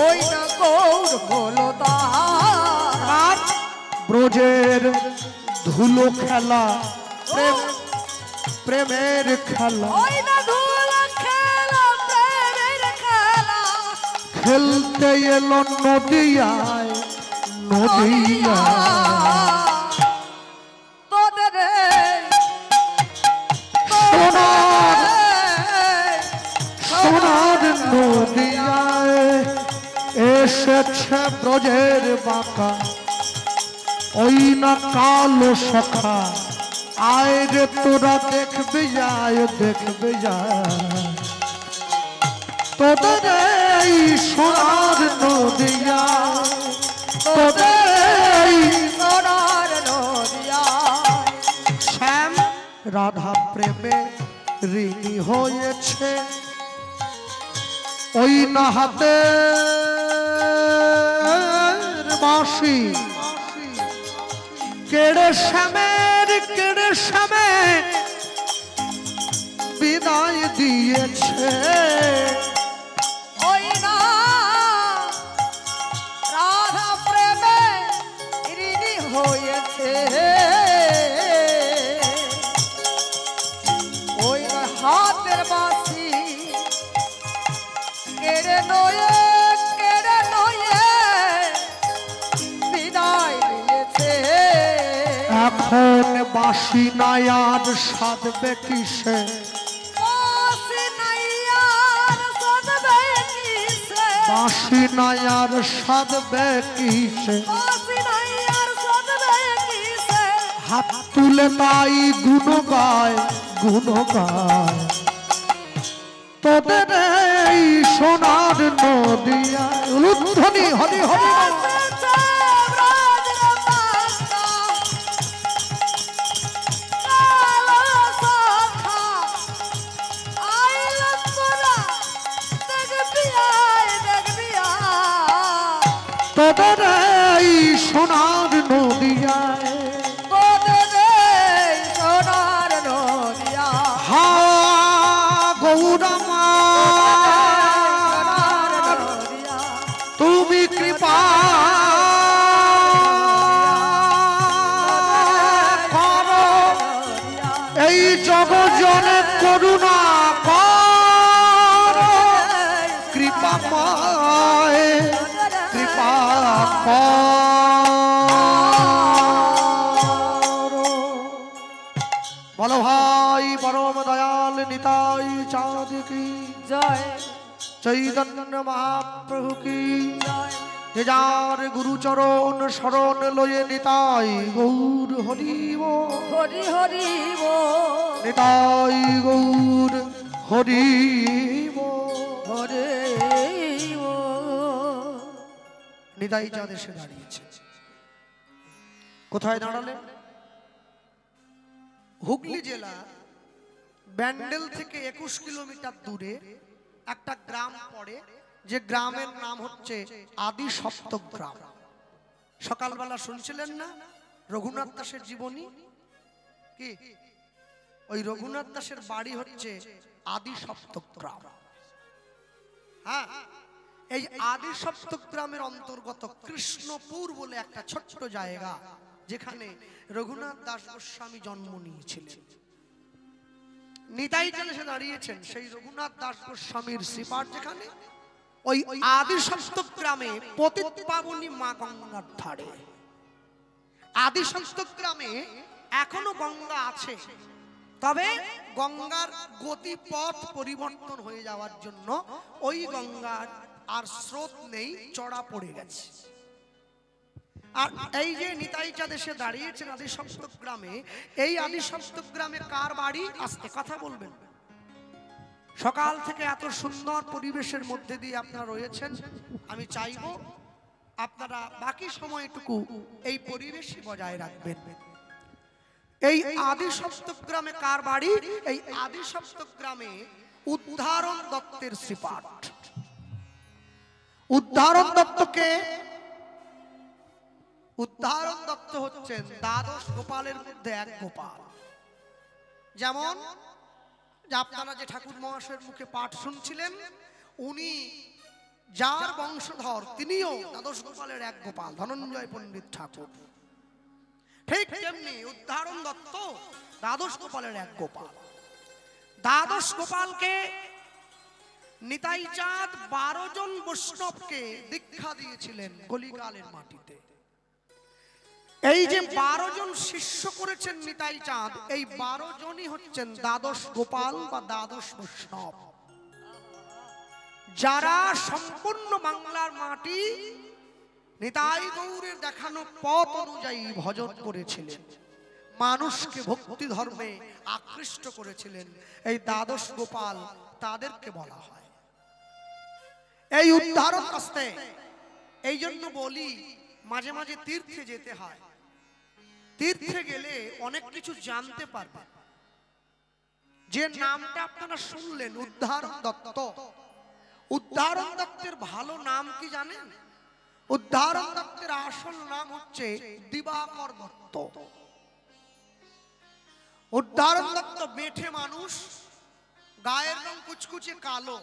ওই না গৌর হলো তার ব্রজের ধুলো খেলা, প্রেম প্রেমের খেলা, ওই না ধুল খেলা প্রেমের খেলা খেলতে এলো নদিয়ায় নদিয়ায় তোদের সোনার সোনার নদিয়ায় এসেছে ব্রজের বাঁকা, ওই না কালো সখা, আয় রে তোরা দেখবে যায়, দেখবে যায় তোদের এই সোনার নদিয়ায়, তোদের এই সোনার নদিয়া শ্যাম রাধা প্রেমে ঋণী হয়েছে, ওই না হাতে বাঁশি কেড়ে শ্যামে বিদায় দিয়েছে। ওই না রাধা প্রেমে ঋণী হয়েছে, ওই না হাতের বাঁশি কেড়ে নয়ে বিদায় দিয়েছে। এখন বাঁশি নাই আর সাধবে কিসে, বাঁশি নাই আর বাঁশি নাই আর সাধবে কিসে, বাঁশি নাই আর সাধবে কিসে, হাত তুলে তাই গুণ গায় গুণ গায় তোদের এই সোনার নদিয়ায়। উলুধ্বনি হরি হরি বল। এসেছে ব্রজের পাখা, কালো শাখা, আইল তোরা দেখবি আয়, দেখবি আয়। তোদের এই সোনার নদিয়ায় তোদের এই সোনার নদিয়া, হা গৌরমা সোনার নদিয়া, তুমি কৃপা করো, নদিয়া, এই জগজনে করুণা করো, কৃপা পায় কৃপা করো। বলো ভাই পরম দয়াল নিতাই চাঁদ কি জয় চৈতন্য মহাপ্রভু কি জয়। যে যার গুরুচরণ শরণ লয়ে নিতাই গৌর হরিব, হরি হরি বল, নিতাই গৌর হরিব। হরি বল। নিতাই চাঁদ এসে দাঁড়িয়েছে। কোথায় দাঁড়ালেন? হুগলি জেলা ব্যান্ডেল থেকে 21 কিলোমিটার দূরে একটা গ্রাম পড়ে, যে গ্রামের নাম হচ্ছে আদি সপ্তক গ্রাম। সকালবেলা শুনছিলেন না রঘুনাথ দাসের জীবনী? কি ওই রঘুনাথ দাসের বাড়ি হচ্ছে আদি সপ্তক গ্রাম। হ্যাঁ, এই আদি সপ্তক গ্রামের অন্তর্গত কৃষ্ণপুর বলে একটা ছোট্ট জায়গা, যেখানে রঘুনাথ দাস গোস্বামী জন্ম নিয়েছিলেন। নিতাই চাঁদ এসে দাঁড়িয়েছেন সেই রঘুনাথ দাস গোস্বামীর শ্রীপাঠ যেখানে, ওই আদি সপ্তক গ্রামে পতিত পাবনী মা গঙ্গার ধারে। আদি সপ্তক গ্রামে এখনো গঙ্গা আছে, তবে গঙ্গার গতিপথ পরিবর্তন হয়ে যাওয়ার জন্য ওই গঙ্গার আর স্রোত নেই, চড়া পড়ে গেছে। আর এই যে নিতাই চাঁদ এসে দাঁড়িয়েছেন আদি সপ্তক গ্রামে, এই আদি সপ্তক গ্রামে কার বাড়ি? আস্তে কথা বলবেন। সকাল থেকে এত সুন্দর পরিবেশের মধ্যে দিয়ে আপনারা রয়েছেন, আমি চাইবো আপনারা বাকি সময়টুকু এই পরিবেশই বজায় রাখবেন। এই আদি সপ্তক গ্রামে কার বাড়ি? এই আদি সপ্তক গ্রামে উদ্ধারণ দত্তের শ্রীপাঠ। উদ্ধারণ দত্তকে, উদ্ধারণ দত্ত হচ্ছেন দ্বাদশ গোপালের মধ্যে এক গোপাল। যেমন আপনারা যে ঠাকুর মহাশয়ের মুখে পাঠ শুনছিলেন, উনি যার বংশধর তিনিও দ্বাদশ গোপালের এক গোপাল, ধনঞ্জয় পণ্ডিত ঠাকুর। ঠিক তেমনি উদ্ধারণ দত্ত দ্বাদশ গোপালের এক গোপাল। দ্বাদশ গোপালকে নিতাই চাঁদ 12 জন বৈষ্ণবকে দীক্ষা দিয়েছিলেন কলিকালের মাটিতে। এই যে 12 জন শিষ্য করেছেন নিতাই চাঁদ, এই 12 জনই হচ্ছেন দ্বাদশ গোপাল বা দ্বাদশ বৈষ্ণব, যারা সম্পূর্ণ বাংলার মাটি নিতাই গৌরের দেখানো পথ অনুযায়ী ভজন করেছিলেন, মানুষকে ভক্তি ধর্মে আকৃষ্ট করেছিলেন। এই দ্বাদশ গোপাল তাদেরকে বলা হয়। এই উদ্ধারণ আসতে এই জন্য বলি মাঝে মাঝে তীর্থে যেতে হয়। তীর্থে গেলে অনেক কিছু জানতে পারবেন। যে নামটা আপনারা শুনলেন উদ্ধারণ দত্ত, উদ্ধারণ দত্তের ভালো নাম কি জানেন? উদ্ধারণ দত্তের আসল নাম হচ্ছে দিবাকর দত্ত। উদ্ধারণ দত্ত বেঠে মানুষ, গায়ের রং কুচকুচে কালো,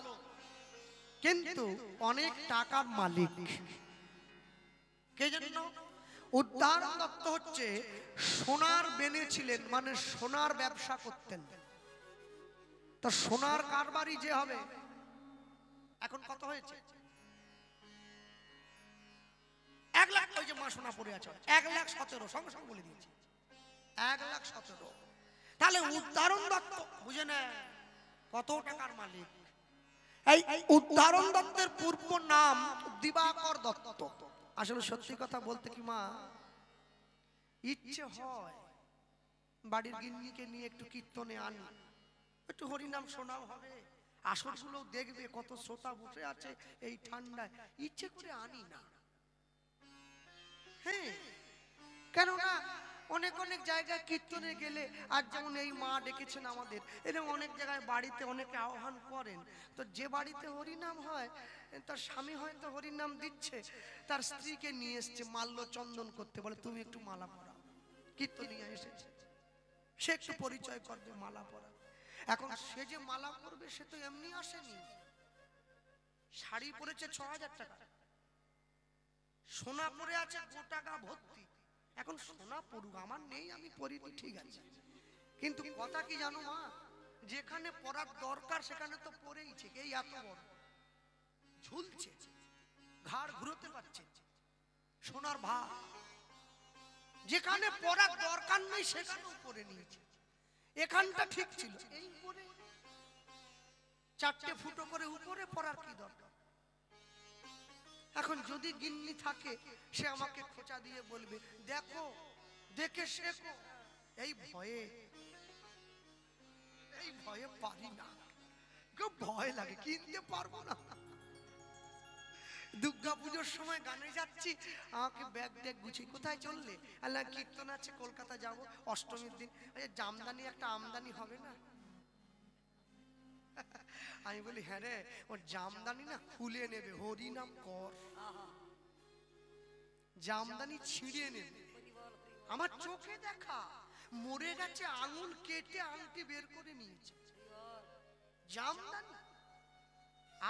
কিন্তু অনেক টাকার মালিক। কে জন্য? উদ্ধারণ দত্ত হচ্ছে সোনার বেনে ছিলেন, মানে সোনার ব্যবসা করতেন। তো সোনার কারবারি যে হবে, এখন কত হয়েছে? 1 লাখ। ওই যে মা সোনা পড়ে আছে 1,17,000, সঙ্গে সঙ্গে বলে দিয়েছি 1,17,000। তাহলে উদ্ধারণ দত্ত বুঝে না কত টাকার মালিক। এই উদাহরণ দত্তের পূর্ব নাম দিবাকর দত্ত। আসলে সত্যি কথা বলতে কি মা, ইচ্ছে হয় বাড়ির গিন্নিকে নিয়ে একটু কীর্তনে আনি, একটু হরিনাম শোনাও হবে, আসরগুলো দেখবে কত শ্রোতা বসে আছে এই ঠান্ডায়, ইচ্ছে করে আনি না। হ্যাঁ, কেননা অনেক অনেক জায়গায় কীর্তনে গেলে, আর যেমন এই মা ডেকেছেন আমাদের, এরকম অনেক জায়গায় বাড়িতে অনেকে আহ্বান করেন, তো যে বাড়িতে হরিনাম হয় তার স্বামী হয়তো হরিনাম দিচ্ছে, তার স্ত্রীকে নিয়ে এসছে মাল্য চন্দন করতে, বলে তুমি একটু মালা পরাও, কীর্তনিয়া এসেছে, সে একটু পরিচয় করবে, মালা পরা। এখন সে যে মালা পরবে সে তো এমনি আসেনি, শাড়ি পরেছে ৬,০০০ টাকা, সোনা পরে আছে গোটা গা ভর্তি। এখন সোনা পড়ুক, আমার নেই, আমি পরিনি, ঠিক আছে, কিন্তু কথা কি জানো মা, যেখানে পরার দরকার সেখানে তো পরেইছে, এই এত বড় ঝুলছে, ঘাড় ঘুরোতে পারছে, সোনার ভার, যেখানে পরার দরকার নেই সেখানেও পরে নিয়েছে। এখানটা ঠিক ছিল, এই উপরে 4টে ফুটো করে উপরে পরার কি দরকার? এখন যদি গিন্নি থাকে সে আমাকে খোঁচা দিয়ে বলবে দেখো, দেখে শেখো, এই ভয়ে পারি না, খুব ভয় লাগে, কিনতে পারবো না। দুর্গা পুজোর সময় গানে যাচ্ছি, আমাকে ব্যাগ ট্যাগ গুছিয়ে, কোথায় চললে? আল্লাহ কীর্তন আছে, কলকাতা যাব, অষ্টমীর দিন, জামদানি একটা আমদানি হবে না? আমি বলি হ্যাঁ রে, ওর জামদানি না খুলে নেবে, হরিনাম কর, জামদানি ছিঁড়ে নেবে। আমার চোখে দেখা, মরে গেছে, আঙুল কেটে আংটি বের করে নিয়েছে, জামদানি।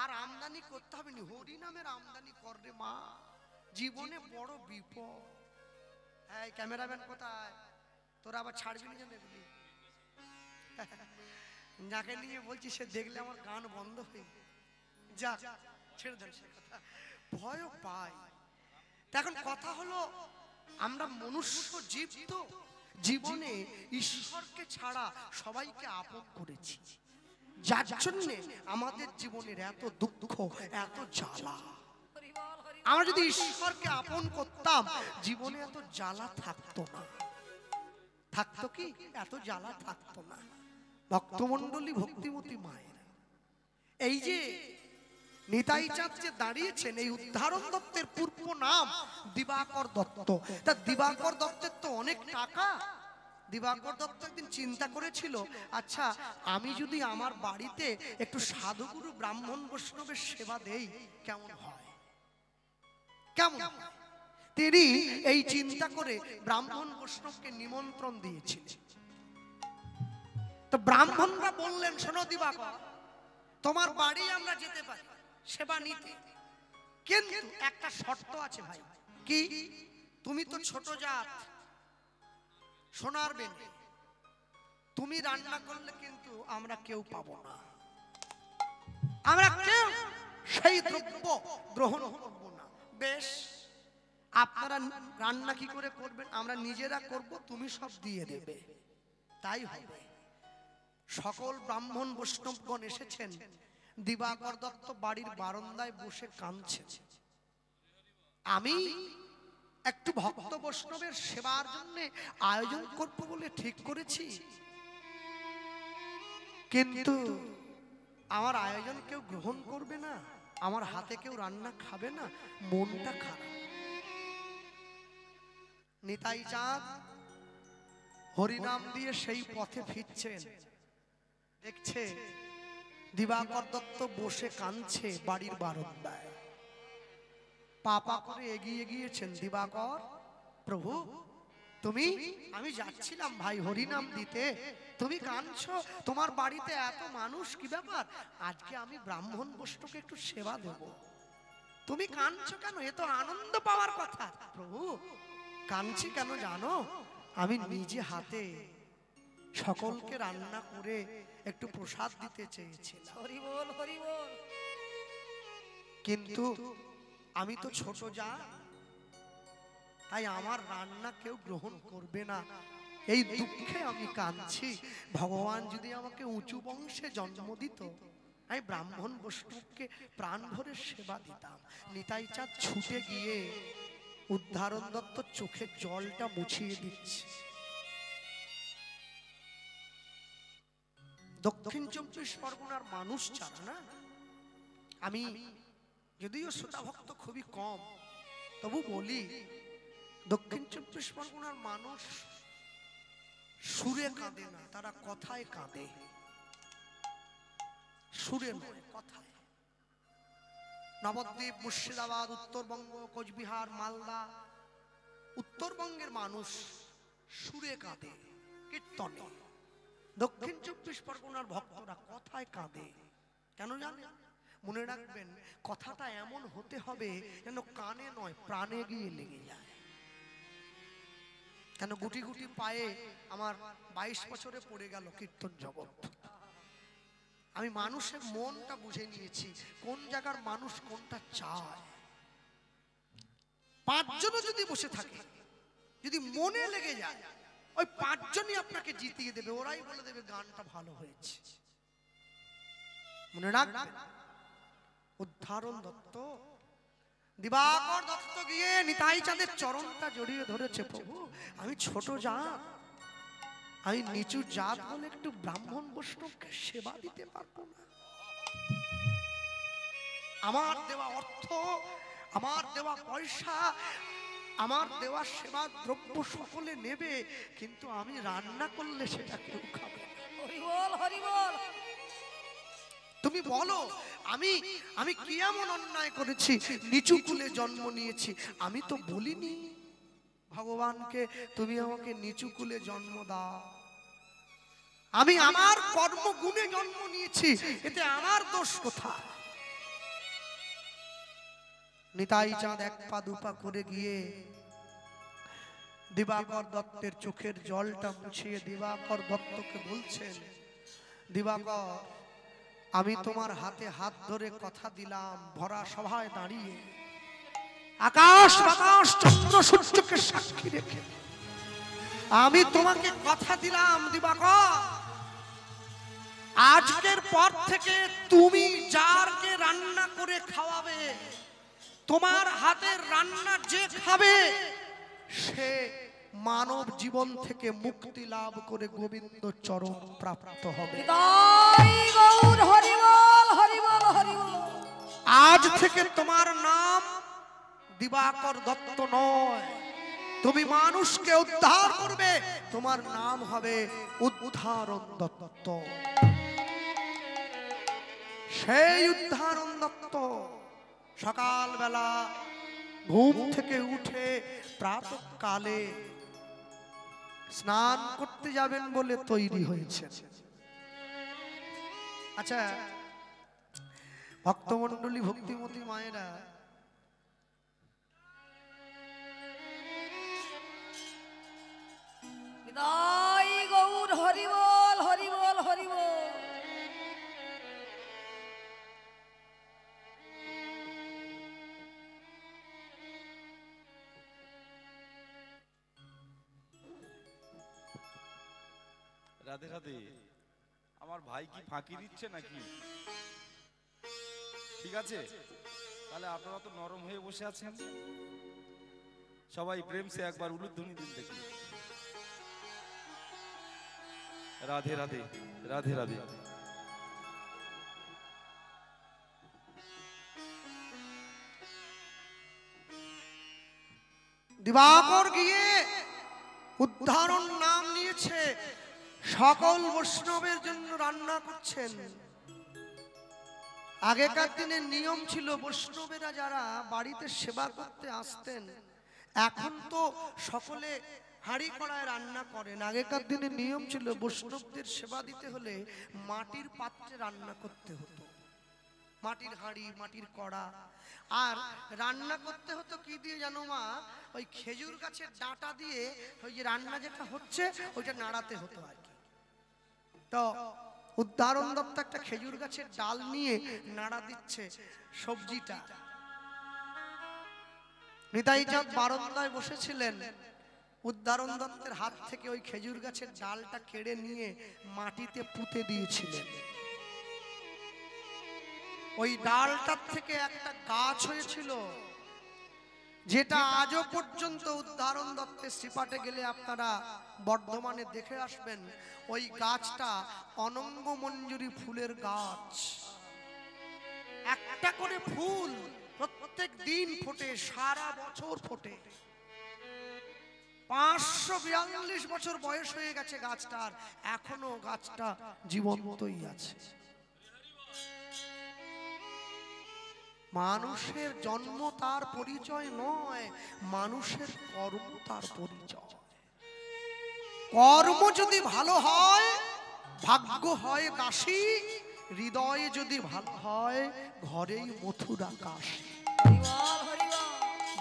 আর আমদানি করতে হবে না, হরিনামের আমদানি করবে মা, জীবনে বড় বিপদ। হ্যাঁ, ক্যামেরাম্যান কোথায়? তোরা আবার ছাড়বি না জানে, যাকে নিয়ে বলছি সে দেখলে আমার গান বন্ধ হয়ে যা, ছেড়ে দেন সে কথা, ভয় পায়। এখন কথা হলো, আমরা মনুষ্য জীব, তো জীবনে ঈশ্বরকে ছাড়া সবাইকে আপন করেছি, যার জন্য আমাদের জীবনের এত দুঃখ, এত জ্বালা। আমরা যদি ঈশ্বরকে আপন করতাম, জীবনে এত জ্বালা থাকতো না। থাকতো কি? এত জ্বালা থাকতো না। ভক্তমণ্ডলী, ভক্তিমতী মায়ের, এই যে নিতাই চাঁদ যে দাঁড়িয়েছেন, এই উদাহরণ দত্তের পূর্ব নাম দিবাকর দত্ত। তা দিবাকর দত্তের তো অনেক টাকা। দিবাকর দত্ত একদিন চিন্তা করেছিল, আচ্ছা আমি যদি আমার বাড়িতে একটু সাধুগুরু ব্রাহ্মণ বৈষ্ণবের সেবা দেই কেমন হয়, কেমন? তিনি এই চিন্তা করে ব্রাহ্মণ বৈষ্ণবকে নিমন্ত্রণ দিয়েছিলেন। তো ব্রাহ্মণরা বললেন, শোনো দিবাকর, তোমার বাড়ি আমরা যেতে পারি সেবা নিতে, কিন্তু একটা শর্ত আছে ভাই। কি? তুমি তো ছোট জাত, সোনার বেনে, তুমি রান্না করলে কিন্তু আমরা কেউ পাবো না, আমরা কেউ সেই দ্রব্য গ্রহণ করব না। বেশ, আপনারা রান্না কি করে করবেন? আমরা নিজেরা করব, তুমি সব দিয়ে দেবে। তাই হবে। সকল ব্রাহ্মণ বৈষ্ণবগণ এসেছেন। দিবাকর দত্ত বাড়ির বারান্দায় বসে কাঁদছেন। আমি একটু ভক্ত বৈষ্ণবের সেবার জন্য আয়োজন করব বলে ঠিক করেছি, কিন্তু আমার আয়োজন কেউ গ্রহণ করবে না, আমার হাতে কেউ রান্না খাবে না, মনটা খারাপ। নিতাই চাঁদ হরিনাম দিয়ে সেই পথে ফিরছেন, দেখছে দিবাকর দত্ত বসে কাঁদছে বাড়ির বারান্দায়। পাপা করে এগিয়ে গিয়েছেন, দিবাকর প্রভু তুমি, আমি যাচ্ছিলাম ভাই হরিনাম দিতে, তুমি কাঁদছো, তোমার বাড়িতে এত মানুষ, কি ব্যাপার? আজকে আমি ব্রাহ্মণ বৈষ্ণবকে একটু সেবা দেব, তুমি কাঁদছো কেন? এ তো আনন্দ পাওয়ার কথা। প্রভু কাঁদছি কেন জানো? আমি নিজে হাতে সকলকে রান্না করে একটু প্রসাদ দিতে চেয়েছিলাম, হরি বল, হরি বল। কিন্তু আমি তো ছোট যা, তাই আমার রান্না কেউ গ্রহণ করবে না, এই দুঃখে আমি কাঁদছি। ভগবান যদি আমাকে উঁচু বংশে জন্ম দিত আমি ব্রাহ্মণ বৈষ্ণবকে প্রাণ ভরে সেবা দিতাম। নিতাই চাঁদ ছুটে গিয়ে উদ্ধারণ দত্ত চোখের জলটা মুছিয়ে দিচ্ছে। দক্ষিণ 24 পরগনার মানুষ ছাড়া না, আমি যদিও শ্রোতা ভক্ত খুবই কম, তবু বলি দক্ষিণ 24 পরগনার মানুষ সুরে কাঁদে না, তারা কথায় কাঁদে। সুরে নয়, কথায়। নবদ্বীপ, মুর্শিদাবাদ, উত্তরবঙ্গ, কোচবিহার, মালদা, উত্তরবঙ্গের মানুষ সুরে কাঁদে, কীর্তনে। দক্ষিণ 24 পরগনার ভক্তরা কথায় কাঁদে। কেন জানেন? মনে রাখবেন, কথাটা এমন হতে হবে যেন কানে নয় প্রাণে গিয়ে লেগে যায়। কেন গুটি গুটি পায়ে আমার 22 বছরে পড়ে গেল কীর্তন জগৎ। আমি মানুষের মনটা বুঝে নিয়েছি, কোন জায়গার মানুষ কোনটা চায়। 5 জনও যদি বসে থাকে, যদি মনে লেগে যায়, ওই 5 জনই আপনাকে জিতিয়ে দেবে। ওরাই বলে দেবে গানটা ভালো হয়েছে। মনে রাখবেন, উদ্ধারণ দত্ত, দিবাকর দত্ত গিয়ে নিতাই চাঁদের চরণটা জড়িয়ে ধরেছে। প্রভু, আমি ছোট জাত, আমি নিচু জাত বলে একটু ব্রাহ্মণ বৈষ্ণবকে সেবা দিতে পারবো না। আমার দেওয়া অর্থ, আমার দেওয়া পয়সা, আমার দেওয়া সেবা দ্রব্য সকলে নেবে, কিন্তু আমি রান্না করলে সেটা কেউ খাবে না। হরি বল, হরি বল। তুমি বলো, আমি আমি কি এমন অন্যায় করেছি? নিচু কুলে জন্ম নিয়েছি। আমি তো বলিনি ভগবানকে তুমি আমাকে নিচু কুলে জন্ম দাও। আমি আমার কর্মগুণে জন্ম নিয়েছি, এতে আমার দোষ কোথায়? নিতাই চাঁদ 1 পা 2 পা করে গিয়ে দিবাকর দত্তের চোখের জলটা মুছিয়ে দিবাকর দত্তকে বলছেন, দিবাকর, আমি তোমার হাতে হাত ধরে কথা দিলাম, ভরা সভায় দাঁড়িয়ে আকাশ বাতাস চন্দ্র সূর্যকে সাক্ষী রেখে আমি তোমাকে কথা দিলাম, দিবাকর, আজকের পর থেকে তুমি যারকে রান্না করে খাওয়াবে, তোমার হাতের রান্না যে খাবে, সে মানব জীবন থেকে মুক্তি লাভ করে গোবিন্দ চরণ প্রাপ্ত হবে। নিতাই গৌর হরি বল, হরি বল, হরি বল। আজ থেকে তোমার নাম দিবাকর দত্ত নয়, তুমি মানুষকে উদ্ধার করবে, তোমার নাম হবে উদ্ধারণ দত্ত। সেই উদ্ধারণ দত্ত সকালবেলা ঘুম থেকে উঠে প্রাতঃকালে স্নান করতে যাবেন বলে তৈরি হয়েছে। আচ্ছা ভক্তমণ্ডলী, ভক্তিমতী মায়েরা, নিতাই গৌর হরি বল, হরি বল, হরি বল। রাধে রাধে। আমার ভাই কি ফাঁকি দিচ্ছে নাকি? ঠিক আছে, তাহলে আপনারা তো নরম হয়ে বসে আছেন, সবাই প্রেম সে একবার উলুধ্বনি দিন দেখি। রাধে রাধে, রাধে রাধে। দিবাকর গিয়ে উদ্ধারণ নাম নিয়েছে, সকল বৈষ্ণবের জন্য রান্না করছেন। আগেকার দিনে নিয়ম ছিল, বৈষ্ণবেরা যারা বাড়িতে সেবা করতে আসতেন, এখন তো সকলে হাঁড়ি কড়ায় রান্না করেন। আগেকার দিনে নিয়ম ছিল, বৈষ্ণবদের সেবা দিতে হলে মাটির পাত্রে রান্না করতে হতো, মাটির হাঁড়ি, মাটির কড়া। আর রান্না করতে হতো কি দিয়ে জানো মা? ওই খেজুর গাছের ডাঁটা দিয়ে ওই যে রান্না যেটা হচ্ছে ওইটা নাড়াতে হতো আর কি। তো উদ্ধারণ দত্ত একটা খেজুর গাছের ডাল নিয়ে নাড়া দিচ্ছে সবজিটা। নিতাই চাঁদ বারান্দায় বসেছিলেন, উদ্ধারণ দত্তের হাত থেকে ওই খেজুর গাছের ডালটা কেড়ে নিয়ে মাটিতে পুঁতে দিয়েছিলেন। ওই ডালটার থেকে একটা গাছ হয়েছিল, যেটা আজও পর্যন্ত উদাহরণ দত্তের শ্রীপাঠে গেলে আপনারা বর্ধমানে দেখে আসবেন। ওই গাছটা অনঙ্গ মঞ্জুরি ফুলের গাছ। একটা করে ফুল প্রত্যেক দিন ফোটে, সারা বছর ফোটে। 542 বছর বয়স হয়ে গেছে গাছটার, এখনো গাছটা জীবন্তই আছে। মানুষের জন্ম তার পরিচয় নয়, মানুষের কর্ম তার পরিচয়। কর্ম যদি ভালো হয়, ভাগ্য হয় দাসী, হৃদয়ে যদি ভালো হয়, ঘরেই মথুর আকাশ।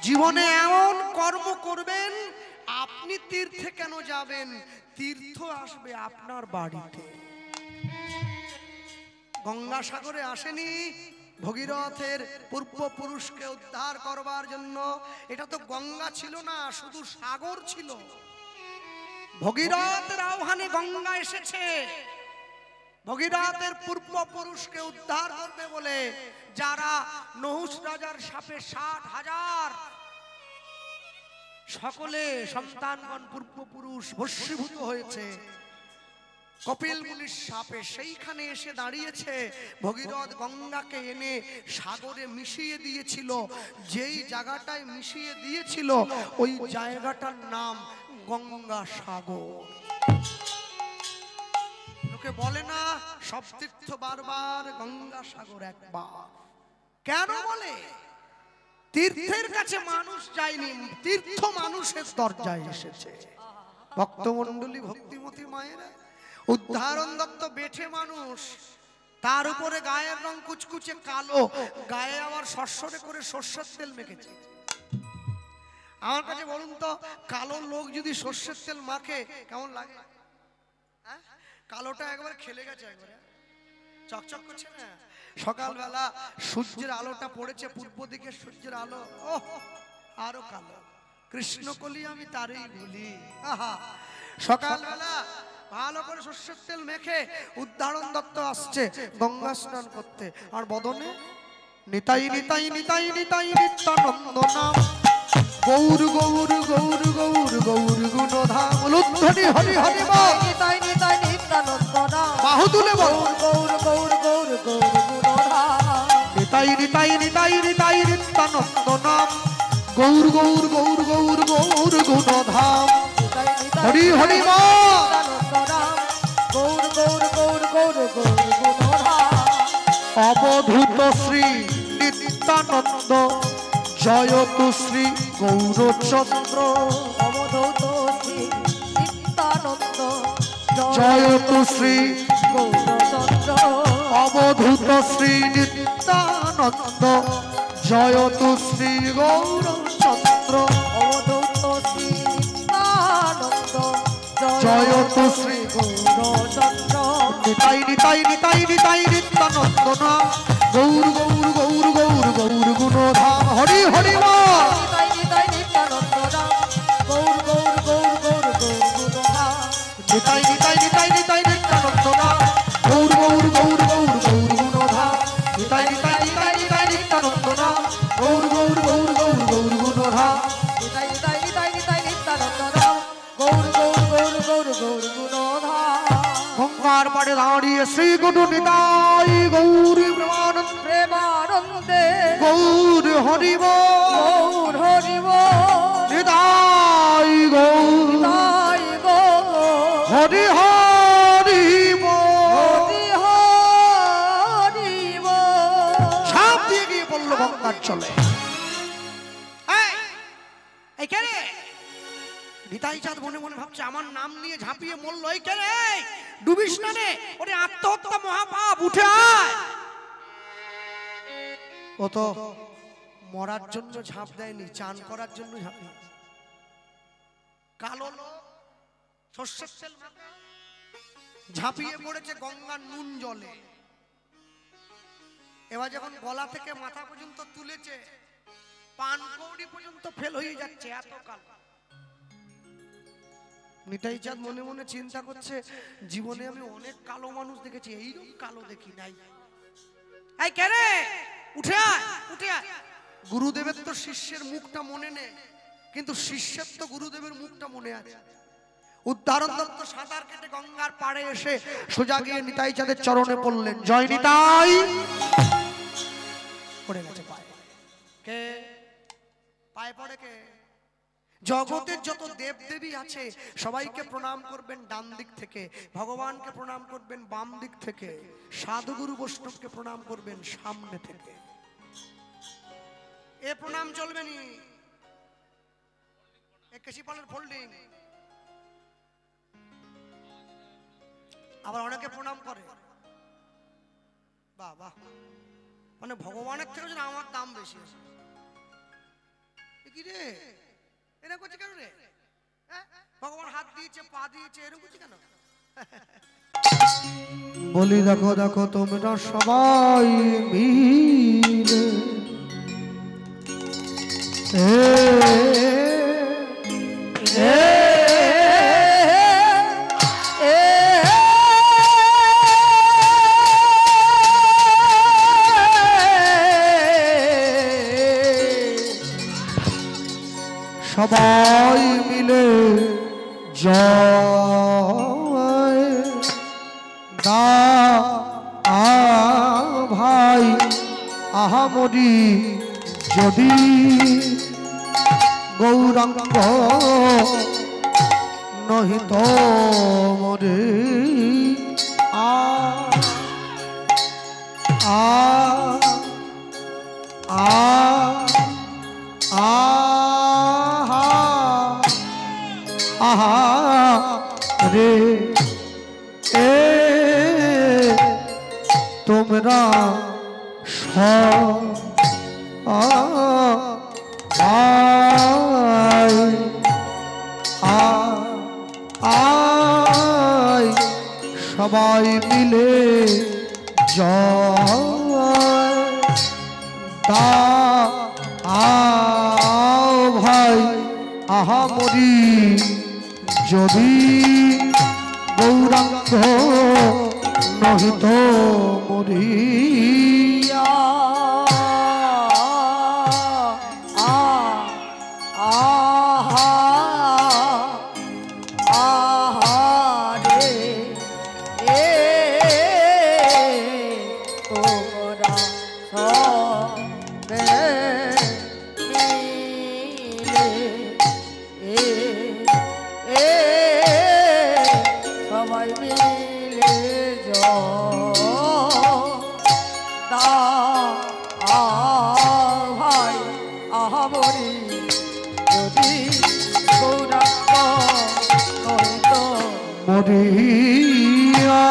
জীবনে এমন কর্ম করবেন, আপনি তীর্থে কেন যাবেন, তীর্থ আসবে আপনার বাড়িতে। গঙ্গাসাগরে আসেনি ভগীরথের পূর্বপুরুষকে উদ্ধার করবার জন্য? এটা তো গঙ্গা ছিল না, শুধু সাগর ছিল। ভগীরথের আহ্বানে গঙ্গা এসেছে ভগীরথের পূর্বপুরুষকে উদ্ধার করবে বলে। যারা নহুষ রাজার সাপে 60,000 সকলে সন্তানগণ পূর্বপুরুষ ভস্মীভূত হয়েছে কপিল মুনির সাপে, সেইখানে এসে দাঁড়িয়েছে। ভগীরথ গঙ্গাকে এনে সাগরে মিশিয়ে দিয়েছিল। যেই জায়গাটায় মিশিয়ে দিয়েছিল ওই জায়গাটার নাম গঙ্গা সাগর। লোকে বলে না সব তীর্থ বারবার, গঙ্গা সাগর একবার। কেন বলে? তীর্থের কাছে মানুষ যায়নি, তীর্থ মানুষের দরজায় এসেছে। ভক্তমণ্ডলী, ভক্তিমতী মায়েরা, উদাহরণ দত্ত বেঠে মানুষ, তার উপরে গায়ের রং কুচকুচে কালো, গায়ে আবার সরসরে করে সর্ষের তেল মেখেছে। আমার কাছে বলুন তো, কালো লোক যদি সর্ষের তেল মাখে কেমন লাগে? কালোটা একবার খেলে গেছে, একবারে চকচক করছে না। সকালবেলা সূর্যের আলোটা পড়েছে পূর্ব দিকে, সূর্যের আলো, ও আরো কালো। কৃষ্ণকলি আমি তারই বলি। সকালবেলা ভালো করে সর্ষের তেল মেখে উদাহরণ দত্ত আসছে গঙ্গা স্নান করতে, আর বদনে নিতাই নিতাই নিতাই নিতাই নিত্যানন্দ নাম, গৌর গৌর গৌর গৌর গৌর গুণধাম। লুদ্ধনি হরি হরি বল, নিতাই নিতাই নিত্যানন্দ নাম, বাহু তুলে বল, গৌর গৌর গৌর গৌর গুণধাম। নিতাই নিতাই নিতাই নিতাই নিত্যানন্দ নাম, গৌর গৌর গৌর গৌর গৌর গুণধাম। নিতাই নিতাই হরি হরি বল, নিত্যানন্দ নাম, গৌর গৌর গৌর গৌর গৌর গুণধাম। অবধূত শ্রী নিত্যানন্দ, জয়তু শ্রী গৌরচন্দ্র। অবধূত শ্রী নিত্যানন্দ, জয়তু শ্রী গৌরচন্দ্র। অবধূত শ্রী নিত্যানন্দ, জয়তু শ্রী গৌরচন্দ্র। অবধূত শ্রী নিত্যানন্দ, জয়তু শ্রী গৌরচন্দ্র। নিতাই নিতাই নিতাই নিতাই নিত্যানন্দ নাম, গৌর গৌর গৌর গৌর গৌর গুণধাম। হরি হরি বল, নিতাই নিতাই নিত্যানন্দ নাম, গৌর গৌর গৌর গৌর গৌর গুণধাম। নিতাই নিতাই নিতাই নিতাই নিত্যানন্দ নাম, গৌর গৌর গৌর গৌর গৌর গুণধাম। নিতাই নিতাই নিতাই নিতাই নিত্যানন্দ নাম, গৌর গৌর গৌর গৌর গৌর গুণধাম। নিতাই নিতাই নিতাই নিতাই নিত্যানন্দ নাম, গৌর গৌর গৌর গৌর গৌর গুণধাম। গঙ্গার পাড়ে দাঁড়িয়ে শ্রী গুরু নিতাই গৌরী প্রেমানন্দ, প্রেমানন্দে গৌর হরি বল, গৌর হরি বল। নিতাই গৌর নিতাই গৌর হরি হরি বল। হরি হরি বল। সাপ দিয়ে গিয়ে বললো গঙ্গার চলে। এই কে রে? নিতাই চাঁদ মনে মনে ভাবছে আমার নাম নিয়ে ঝাঁপিয়ে মরলো, এই কে রে? ডুবিস না রে, ওরে আত্মহত্যা মহাপাপ, উঠে আয়। ও তো মরার জন্য ঝাঁপ দেয়নি, চান করার জন্য ঝাঁপিয়ে। কালো লোক সর্ষের তেল মাখা, ঝাঁপিয়ে পড়েছে গঙ্গার নুন জলে। এবার যখন গলা থেকে মাথা পর্যন্ত তুলেছে, পান কৌড়ি পর্যন্ত ফেল হয়ে যাচ্ছে, এত কালো। নিতাই চাঁদ মনে মনে চিন্তা করছে, জীবনে আমি অনেক কালো মানুষ দেখেছি, এইরকম কালো দেখি নাই। এই কে রে, উঠে আয়, উঠে আয়। গুরুদেবের তো শিষ্যের মুখটা মনে নেই, কিন্তু শিষ্যের তো গুরুদেবের মুখটা মনে আছে। উদ্ধারণ দত্ত সাঁতার কেটে গঙ্গার পাড়ে এসে সোজা গিয়ে নিতাই চাঁদের চরণে পড়লেন, জয় নিতাই। পড়ে গেছে পায়ে। কে পায়ে পড়ে? কে? জগতের যত দেব দেবী আছে সবাইকে প্রণাম করবেন ডান দিক থেকে, ভগবানকে প্রণাম করবেন বাম দিক থেকে, সাধুগুরু বৈষ্ণবকে প্রণাম করবেন সামনে থেকে। এ প্রণাম চলবে নি, এ কেশি পালের ফোল্ডিং। আবার অনেকে প্রণাম করে, বাহ বাহ, মানে ভগবানের থেকে যেন আমার দাম বেশি আছে। কি রে এরকম করছে কেন রে? ভগবান হাত দিয়েছে, পা দিয়েছে, এরকম করছে কেন? বলি দেখো দেখো তোমরা সবাই মিলে সবাই মিলে জয় দা ভাই আহামরি যদি গৌরাঙ্গ নহিত মরে আ আ আ আহা রে এ তোমরা সবাই মিলে জয় দা ভাই আহামরি যদি গৌরাঙ্গ নহিত মরিয়া মরিয়া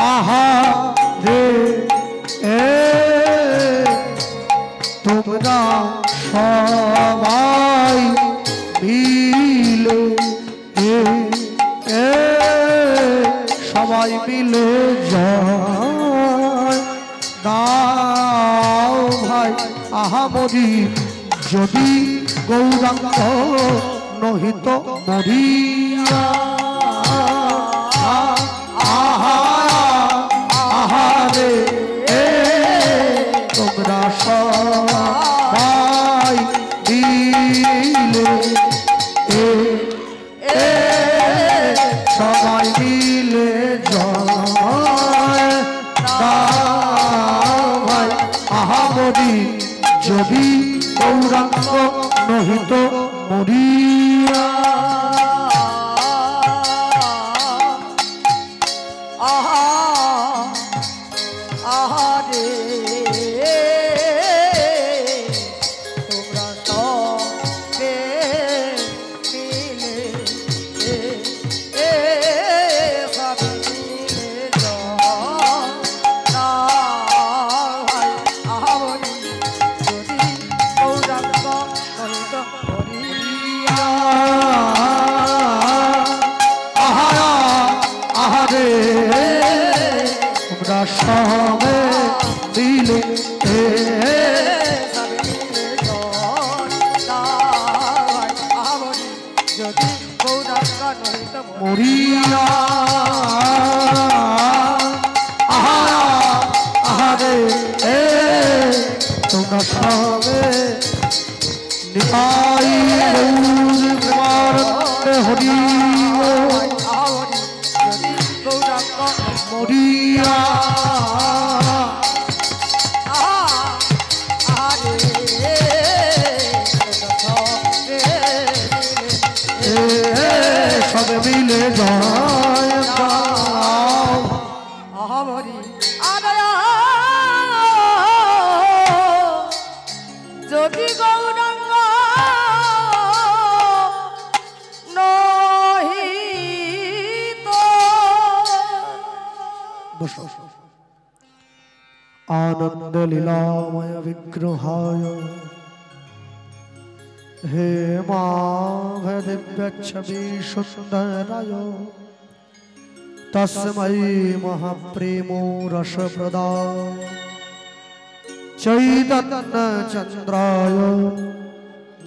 আহা রে এ তোমরা সবাই মিলে সবাই মিলে জয় দাও ভাই আহামরি যদি গৌরাঙ্গ নহিত মরিয়া আহারে তোমরা সবাই মিলে সবাই মিলে জয় দাও ভাই আহামরি যদি গৌরাঙ্গ নহিত মরিয়া গৌরাঙ্গ নহিত মরিয়া আহারে এ তোমরা সবে নিপাই গৌর হরি গৌরাঙ্গ মরিয়া সবে মিলে জয় গাও আহারি আরে যদি গৌরাঙ্গ নহিত বসো আনন্দ লীলাময় বিগ্রহায় হে মা দিব্যচ্ছবি সুন্দরায় তস্मै মহাপ্রেমো রসপ্রদায় চৈতন্য চন্দ্রায়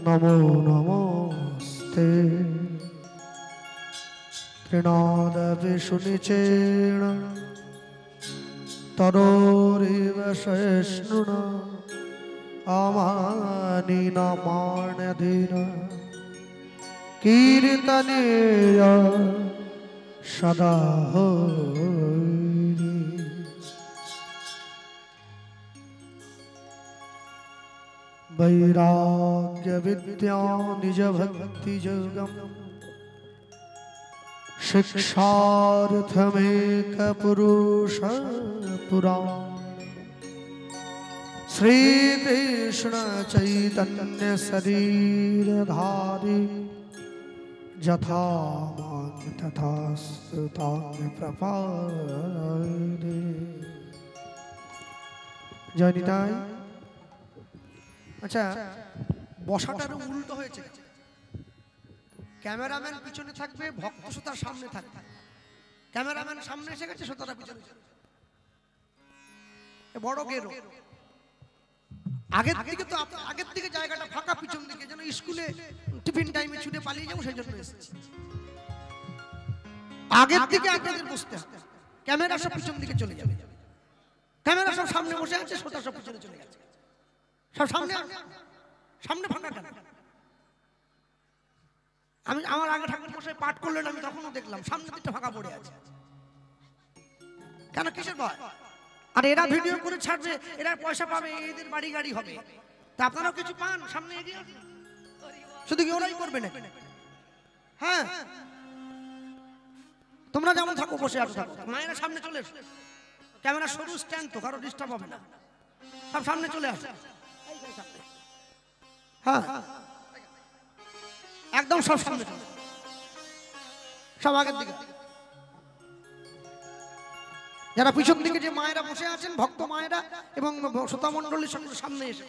নমো নমস্তে তৃণাদপি সুনিচেণ তরোরিব সহিষ্ণুনা আমানিনা মানধীন কীর্তনেয় সদা হরি। বৈরাগ্য বিদ্যা নিজ ভক্তি যোগম শিক্ষার্থমেক পুরুষ পুরাণ श्री कृष्ण चैतन्य शरीरधारी यथा मांग तथा स्तुतांग प्रपादे। জয় নিতাই। আচ্ছা বসাটার উল্টো হয়েছে, ক্যামেরাম্যান পিছনে থাকবে, ভক্ত শ্রোতার সামনে থাকবে। ক্যামেরাম্যান সামনে এসে গেছে, শ্রোতারা পিছনে বড় গেরো। আগের দিকে তো আগের দিকে জায়গাটা ফাঁকা, পিছন দিকে যেন স্কুলে টিফিন টাইমে ছুটে পালিয়ে যাবো সেই জন্য এসেছি। আগের দিকে আপনাদের বসতে হবে, ক্যামেরা সব পিছন দিকে চলে যাবে। ক্যামেরা সব সামনে বসে আছে, শ্রোতা সব পিছনে চলে গেছে। সব সামনে সামনে ফাঁকা কেন? আমি আমার আগে ঠাকুর মশাই পাঠ করলেন, আমি তখনও দেখলাম সামনে দিকটা ফাঁকা পড়ে আছে কেন? কিসের ভয়? আর এরা ভিডিও করে ছাড়বে, এরা পয়সা পাবে, এদের বাড়ি গাড়ি হবে। তা আপনারাও কিছু পান, সামনে এগিয়ে আসুন। শুধু কি ওরাই করবে না? হ্যাঁ, তোমরা যেমন থাকো বসে আছো থাকো, মায়েরা সামনে চলে এসো। ক্যামেরা সরু স্ট্যান্ড তো, কারো ডিস্টার্ব হবে না। সব সামনে চলে আসো। হ্যাঁ, একদম সব সামনে চলে, সব আগের দিকে। যারা পিছন দিকে যে মায়েরা বসে আছেন, ভক্ত মায়েরা এবং শ্রোতা মণ্ডলীর সঙ্গে সামনে এসে।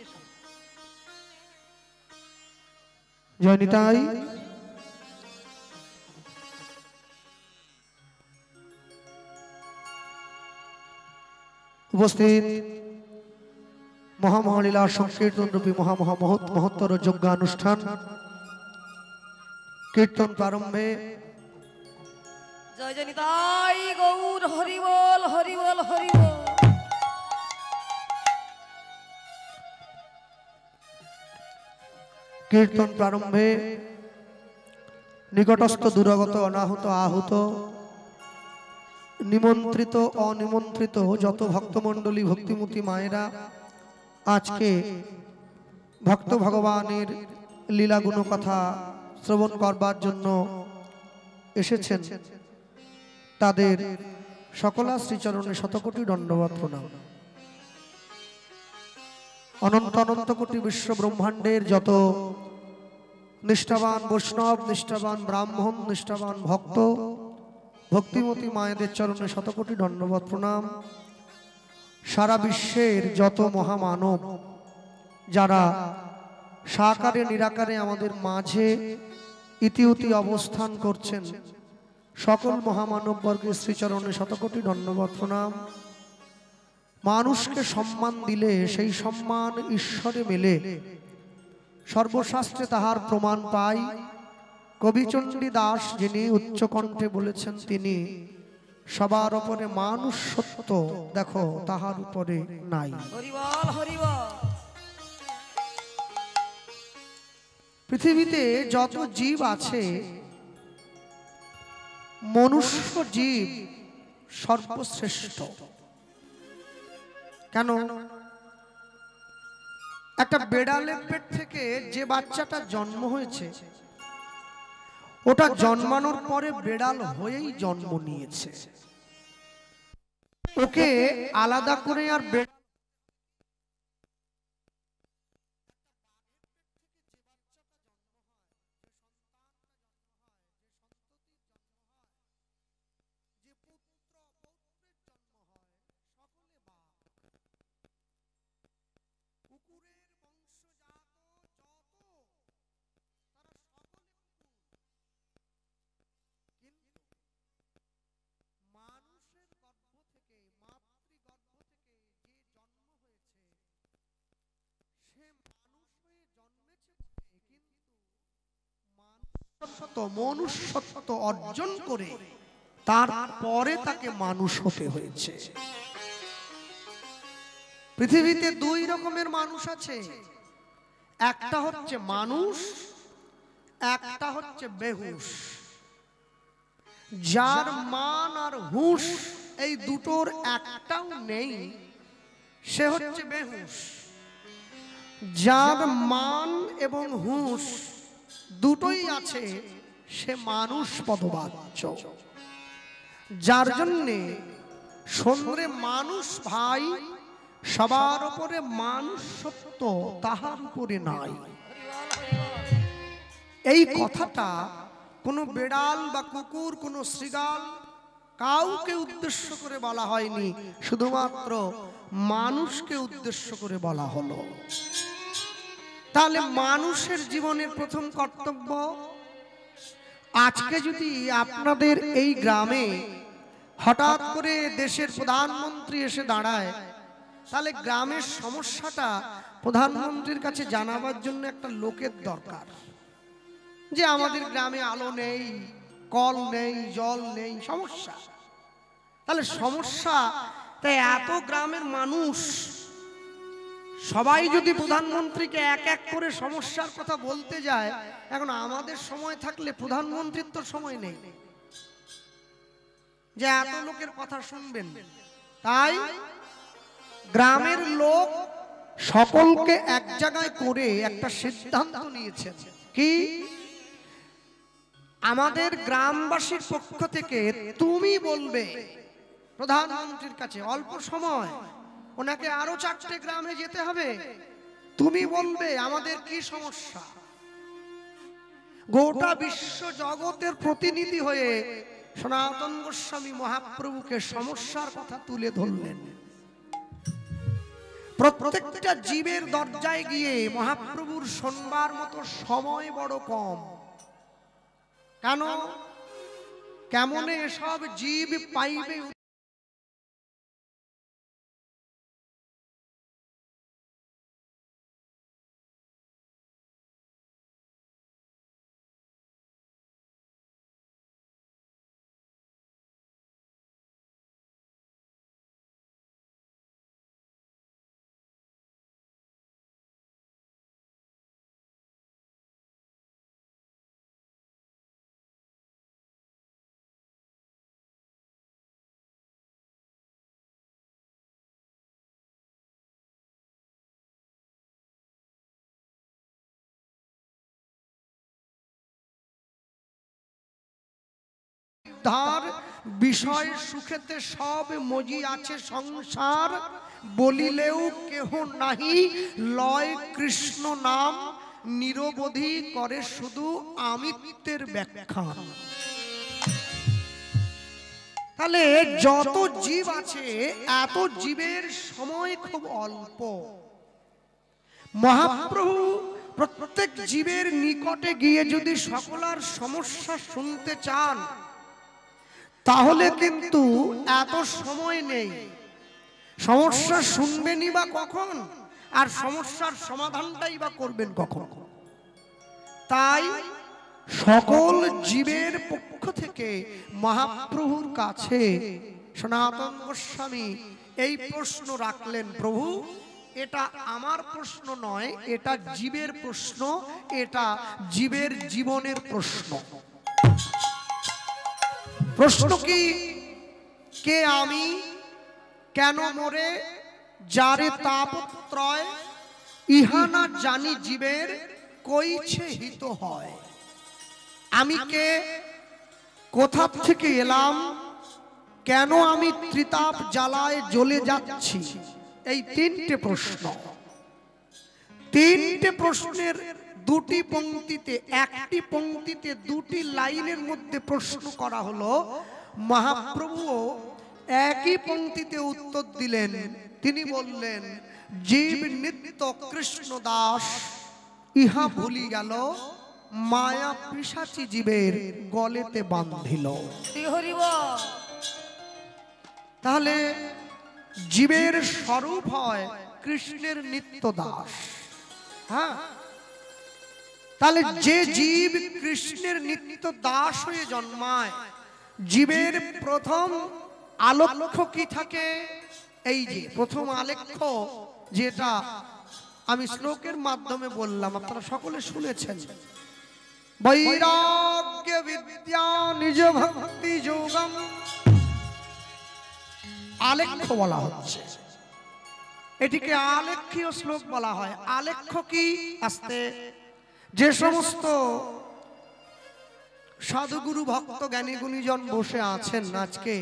জয় নিতাই। উপস্থিত মহামহালীলা সংকীর্তন রূপী মহত্তর যজ্ঞানুষ্ঠান কীর্তন প্রারম্ভে জয় জয় নিতাই গৌর হরি বল হরি বল হরি বল। কীর্তন প্রারম্ভে নিকটস্থ দূরগত অনাহত আহুত নিমন্ত্রিত অনিমন্ত্রিত যত ভক্তমণ্ডলী ভক্তিমতী মায়েরা আজকে ভক্ত ভগবানের লীলাগুণ কথা শ্রবণ করবার জন্য এসেছেন, তাদের সকলা শ্রীচরণে শতকোটি দণ্ডবত প্রণাম। অনন্ত অনন্ত কোটি বিশ্ব ব্রহ্মাণ্ডের যত নিষ্ঠাবান বৈষ্ণব, নিষ্ঠাবান ব্রাহ্মণ, নিষ্ঠাবান ভক্ত, ভক্তিমতী মায়েদের চরণে শতকোটি দণ্ডবত প্রণাম। সারা বিশ্বের যত মহামানব যারা সাকারে নিরাকারে আমাদের মাঝে ইতিউতি অবস্থান করছেন, সকল মহামানব বর্গের শ্রীচরণে শতকোটি দণ্ডবত প্রণাম। মানুষকে সম্মান দিলে সেই সম্মান ঈশ্বরে মেলে, সর্বশাস্ত্রে তাহার প্রমাণ পাই। কবিচণ্ডী দাস যিনি উচ্চকণ্ঠে বলেছেন, তিনি সবার উপরে মানুষ সত্য, দেখো তাহার উপরে নাই। হরিবল হরিবল। পৃথিবীতে যত জীব আছে, মনুষ্য জীব সর্বশ্রেষ্ঠ। কেন? একটা বেড়ালের পেট থেকে যে বাচ্চাটা জন্ম হয়েছে, ওটা জন্মানোর পরে বেড়াল হয়েই জন্ম নিয়েছে। ওকে আলাদা করে আর মনুষ্যত্ব অর্জন করে তারপরে তাকে মানুষ হতে হয়েছে। পৃথিবীতে দুই রকমের মানুষ আছে, একটা হচ্ছে মানুষ, একটা হচ্ছে বেহুশ। যার মান আর হুঁশ এই দুটোর একটাও নেই, সে হচ্ছে বেহুশ। যার মান এবং হুঁশ দুটোই আছে, সে মানুষ পদবাচ্য। যার জন্যে সন্দ্রে মানুষ ভাই, সবার উপরে মানুষ সত্য, তাহার উপরে নাই। এই কথাটা কোনো বেড়াল বা কুকুর, কোনো শৃগাল, কাউকে উদ্দেশ্য করে বলা হয়নি, শুধুমাত্র মানুষকে উদ্দেশ্য করে বলা হলো। তাহলে মানুষের জীবনের প্রথম কর্তব্য, আজকে যদি আপনাদের এই গ্রামে হঠাৎ করে দেশের প্রধানমন্ত্রী এসে দাঁড়ায়, তাহলে গ্রামের সমস্যাটা প্রধানমন্ত্রীর কাছে জানাবার জন্য একটা লোকের দরকার, যে আমাদের গ্রামে আলো নেই, কল নেই, জল নেই, সমস্যা। তাহলে সমস্যা, তাই এত গ্রামের মানুষ সবাই যদি প্রধানমন্ত্রীকে এক এক করে সমস্যার কথা বলতে যায়, এখন আমাদের সময় থাকলে প্রধানমন্ত্রীর তো সময় নেই যে এত লোকের কথা শুনবেন। তাই গ্রামের লোক সকলকে এক জায়গায় করে একটা সিদ্ধান্ত নিয়েছেন, কি আমাদের গ্রামবাসীর পক্ষ থেকে তুমি বলবে প্রধানমন্ত্রীর কাছে, অল্প সময়, ওনাকে আরো 4টে গ্রামে যেতে হবে, তুমি বলবে আমাদের কি সমস্যা। গোটা বিশ্ব জগতের প্রতিনিধি হয়ে সনাতন গোস্বামী মহাপ্রভুকে সমস্যার কথা তুলে ধরলেন। প্রত্যেকটা জীবের দরজায় গিয়ে মহাপ্রভুর শোনবার মতো সময় বড় কম। কেন? কেমনে এসব জীব পাইবে ধার বিষয় সুখেতে সব মজি আছে সংসার, বলিলেও কেহ নাহি লয় কৃষ্ণ নাম, নিরবধি করে শুধু আমিত্বের ব্যাখ্যা। তাহলে যত জীব আছে, এত জীবের সময় খুব অল্প। মহাপ্রভু প্রত্যেক জীবের নিকটে গিয়ে যদি সকলার সমস্যা শুনতে চান, তাহলে কিন্তু এত সময় নেই। সমস্যা শুনবেনই বা কখন, আর সমস্যার সমাধানটাই বা করবেন কখন? তাই সকল জীবের পক্ষ থেকে মহাপ্রভুর কাছে সনাতন গোস্বামী এই প্রশ্ন রাখলেন, প্রভু এটা আমার প্রশ্ন নয়, এটা জীবের প্রশ্ন, এটা জীবের জীবনের প্রশ্ন। প্রশ্ন কি? কে আমি, কেন মরে, যারে তাপত্রয়, ইহা না জানি জীবের কইছে হিত হয়। আমি কে, কোথা থেকে এলাম, কেন আমি ত্রিতাপ জ্বালায় জ্বলে যাচ্ছি, এই তিনটে প্রশ্ন। তিনটে প্রশ্নের দুটি পংক্তিতে, একটি পংক্তিতে দুটি লাইনের মধ্যে প্রশ্ন করা হলো। মহাপ্রভু একই পংক্তিতে উত্তর দিলেন। তিনি বললেন, জীব নিত্য কৃষ্ণ দাস, ইহা ভুলি গেল, মায়া পিশাচি জীবের গলেতে বাঁধিল। তাহলে জীবের স্বরূপ হয় কৃষ্ণের নিত্য দাস। হ্যাঁ, তাহলে যে জীব কৃষ্ণের নিত্য দাস হয়ে জন্মায়, জীবের প্রথম আলেখ্য কি থাকে? এই যে প্রথম আলেখ্য, যেটা আমি শ্লোকের মাধ্যমে বললাম, আপনারা সকলে শুনেছেন, বৈরাগ্য বিদ্যা নিজ ভক্তি যোগম, আলেখ্য বলা হচ্ছে। এটিকে আলেখ্যীয় শ্লোক বলা হয়। আলেখ্য কি? আস্তে, যে সমস্ত সাধুগুরু ভক্ত জ্ঞানী গুণীজন বসে আছেন আজকে,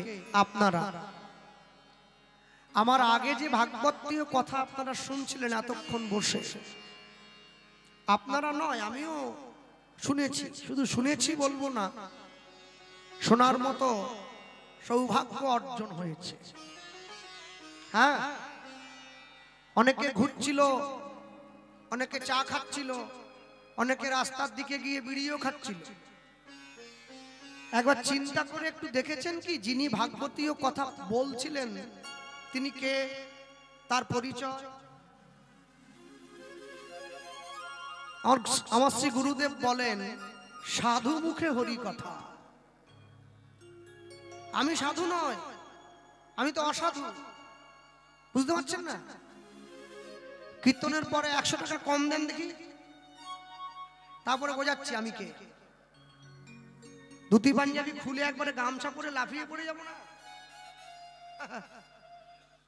আপনারা আমার আগে যে ভাগবতীয় কথা আপনারা শুনছিলেন এতক্ষণ বসে, আপনারা নয়, আমিও শুনেছি। শুধু শুনেছি বলবো না, শোনার মতো সৌভাগ্য অর্জন হয়েছে। হ্যাঁ, অনেকে ঘুরছিল, অনেকে চা খাচ্ছিল, অনেকে রাস্তার দিকে গিয়ে বিড়িও খাচ্ছিল। একবার চিন্তা করে একটু দেখেছেন কি, যিনি ভাগবতীয় কথা বলছিলেন তিনি কে, তার পরিচয়? আমার শ্রী গুরুদেব বলেন, সাধু মুখে হরি কথা। আমি সাধু নয়, আমি তো অসাধু। বুঝতে পারছেন না? কীর্তনের পরে 100 টাকা কম দেন দেখি, তারপরে বোঝাচ্ছি আমি কে। ধুতি পাঞ্জাবি খুলে একবারে গামছা পরে লাফিয়ে পড়ে যাব না?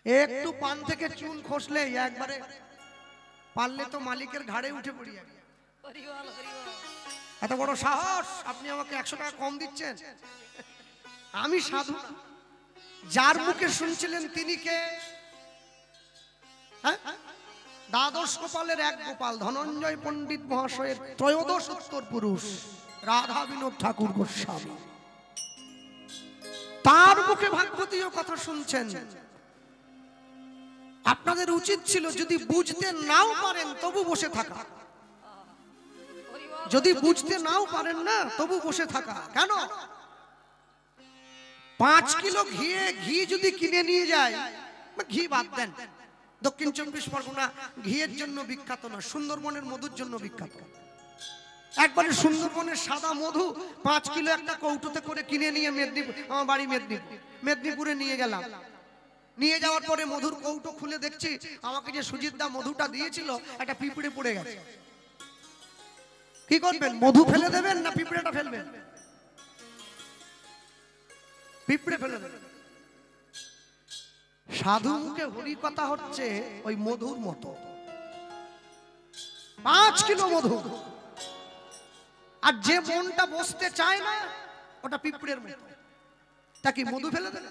একটু পান থেকে চুন খসলে একবারে, পারলে তো মালিকের ঘাড়ে উঠে পড়ি। এত বড় সাহস, আপনি আমাকে 100 টাকা কম দিচ্ছেন? আমি সাধু। যার মুখে শুনছিলেন তিনি কে? দ্বাদশ গোপালের এক গোপাল, ধনঞ্জয় পণ্ডিত মহাশয়ের ত্রয়োদশ উত্তর পুরুষ রাধা বিনোদ ঠাকুর গোস্বামী। তার মুখে ভাগবতীয় কথা শুনছেন। আপনাদের উচিত ছিল, যদি বুঝতে নাও পারেন তবু বসে থাকা। যদি বুঝতে নাও পারেন না তবু বসে থাকা। কেন? 5 কিলো ঘি যদি কিনে নিয়ে যায়, ঘি বাদ দেন, দক্ষিণ 24 পরগনা ঘিয়ের জন্য বিখ্যাত না, সুন্দরবনের মধুর জন্য বিখ্যাত। একবারে সুন্দরবনের সাদা মধু 5 কিলো একটা কৌটোতে করে কিনে নিয়ে মেদিনীপুর, আমার বাড়ি মেদিনীপুরে নিয়ে গেলাম। নিয়ে যাওয়ার পরে মধুর কৌটো খুলে দেখছি, আমাকে যে সুজিত দা মধুটা দিয়েছিল একটা পিঁপড়ে পড়ে গেছে। কি করবেন? মধু ফেলে দেবেন না পিঁপড়েটা ফেলবেন? পিঁপড়ে ফেলে দেবেন। সাধু মুখে হরি কথা হচ্ছে ওই মধুর মতো। 5 কিলো মধু, আর যে মনটা বসতে চায় না ওটা পিঁপড়ের মতো। তা কি মধু ফেলে দেবে?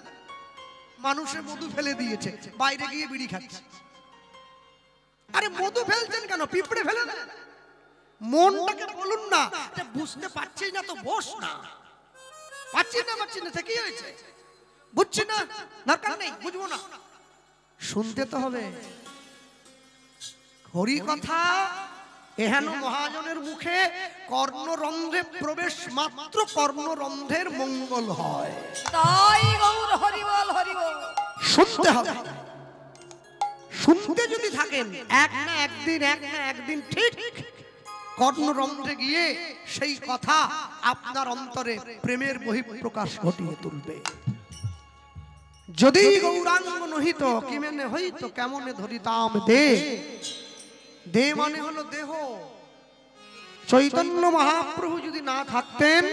মানুষের মধু ফেলে দিয়েছে, বাইরে গিয়ে বিড়ি খাচ্ছে। আরে মধু ফেলছেন কেন? পিঁপড়ে ফেলে দেন। মনটাকে বলুন না, বুঝতে পারছি না তো বস না। পাচ্ছি না তো কি হয়েছে? বুঝছি না, দরকার নেই, বুঝবো না। শুনতে তো হবে হরি কথা। এহেন মহাজনের মুখে কর্ণরন্ধ্রে প্রবেশ মাত্র কর্ণরন্ধ্রের মঙ্গল হয়। তাই গৌর হরি বল, হরি বল। শুনতে হবে। শুনতে যদি থাকেন, এক না একদিন ঠিক কর্ণরন্ধ্রে গিয়ে সেই কথা আপনার অন্তরে প্রেমের বহিঃপ্রকাশ ঘটিয়ে তুলবে। যদি গৌরাঙ্গ নহিত কিমেনে হইত কেমনে ধরিতাম দে। দে মানে হলো দেহ। চৈতন্য মহাপ্রভু যদি না থাকতেন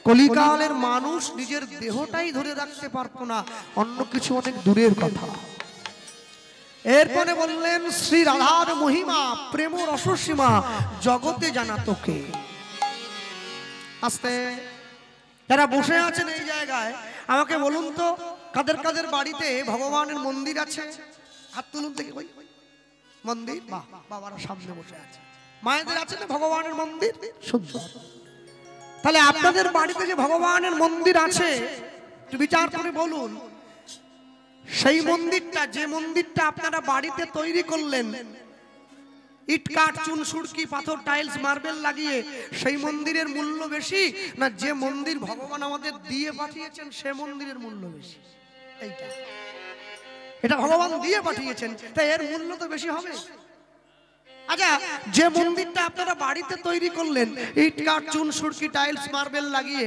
কলিকালের মানুষ নিজের দেহটাই ধরে রাখতে পারত না, অন্য কিছু অনেক দূরের কথা। এরপরে বললেন শ্রী রাধার মহিমা প্রেম রসসীমা জগতে জানা তোকে। আস্তে যারা বসে আছেন এই জায়গায় আমাকে বলুন তো কাদের কাদের বাড়িতে ভগবানের মন্দির আছে? হাত তুলুন থেকে। ওই মন্দির, বাহ, বাবারা সামনে বসে আছে। মায়েদের আছে না ভগবানের মন্দির? সুন্দর। তাহলে আপনাদের বাড়িতে যে ভগবানের মন্দির আছে একটু বিচার করে বলুন, সেই মন্দিরটা, যে মন্দিরটা আপনারা বাড়িতে তৈরি করলেন ইট কাঠ চুন সুরকি পাথর টাইলস মার্বেল লাগিয়ে, সেই মন্দিরের মূল্য বেশি না যে মন্দির ভগবান আমাদের দিয়ে পাঠিয়েছেন সে মন্দিরের মূল্য বেশি? এইটা, এটা ভগবান দিয়ে পাঠিয়েছেন তাই এর মূল্য তো বেশি হবে। আচ্ছা, যে মন্দিরটা আপনারা বাড়িতে তৈরি করলেন ইট কাঠ চুন সুরকি টাইলস মার্বেল লাগিয়ে,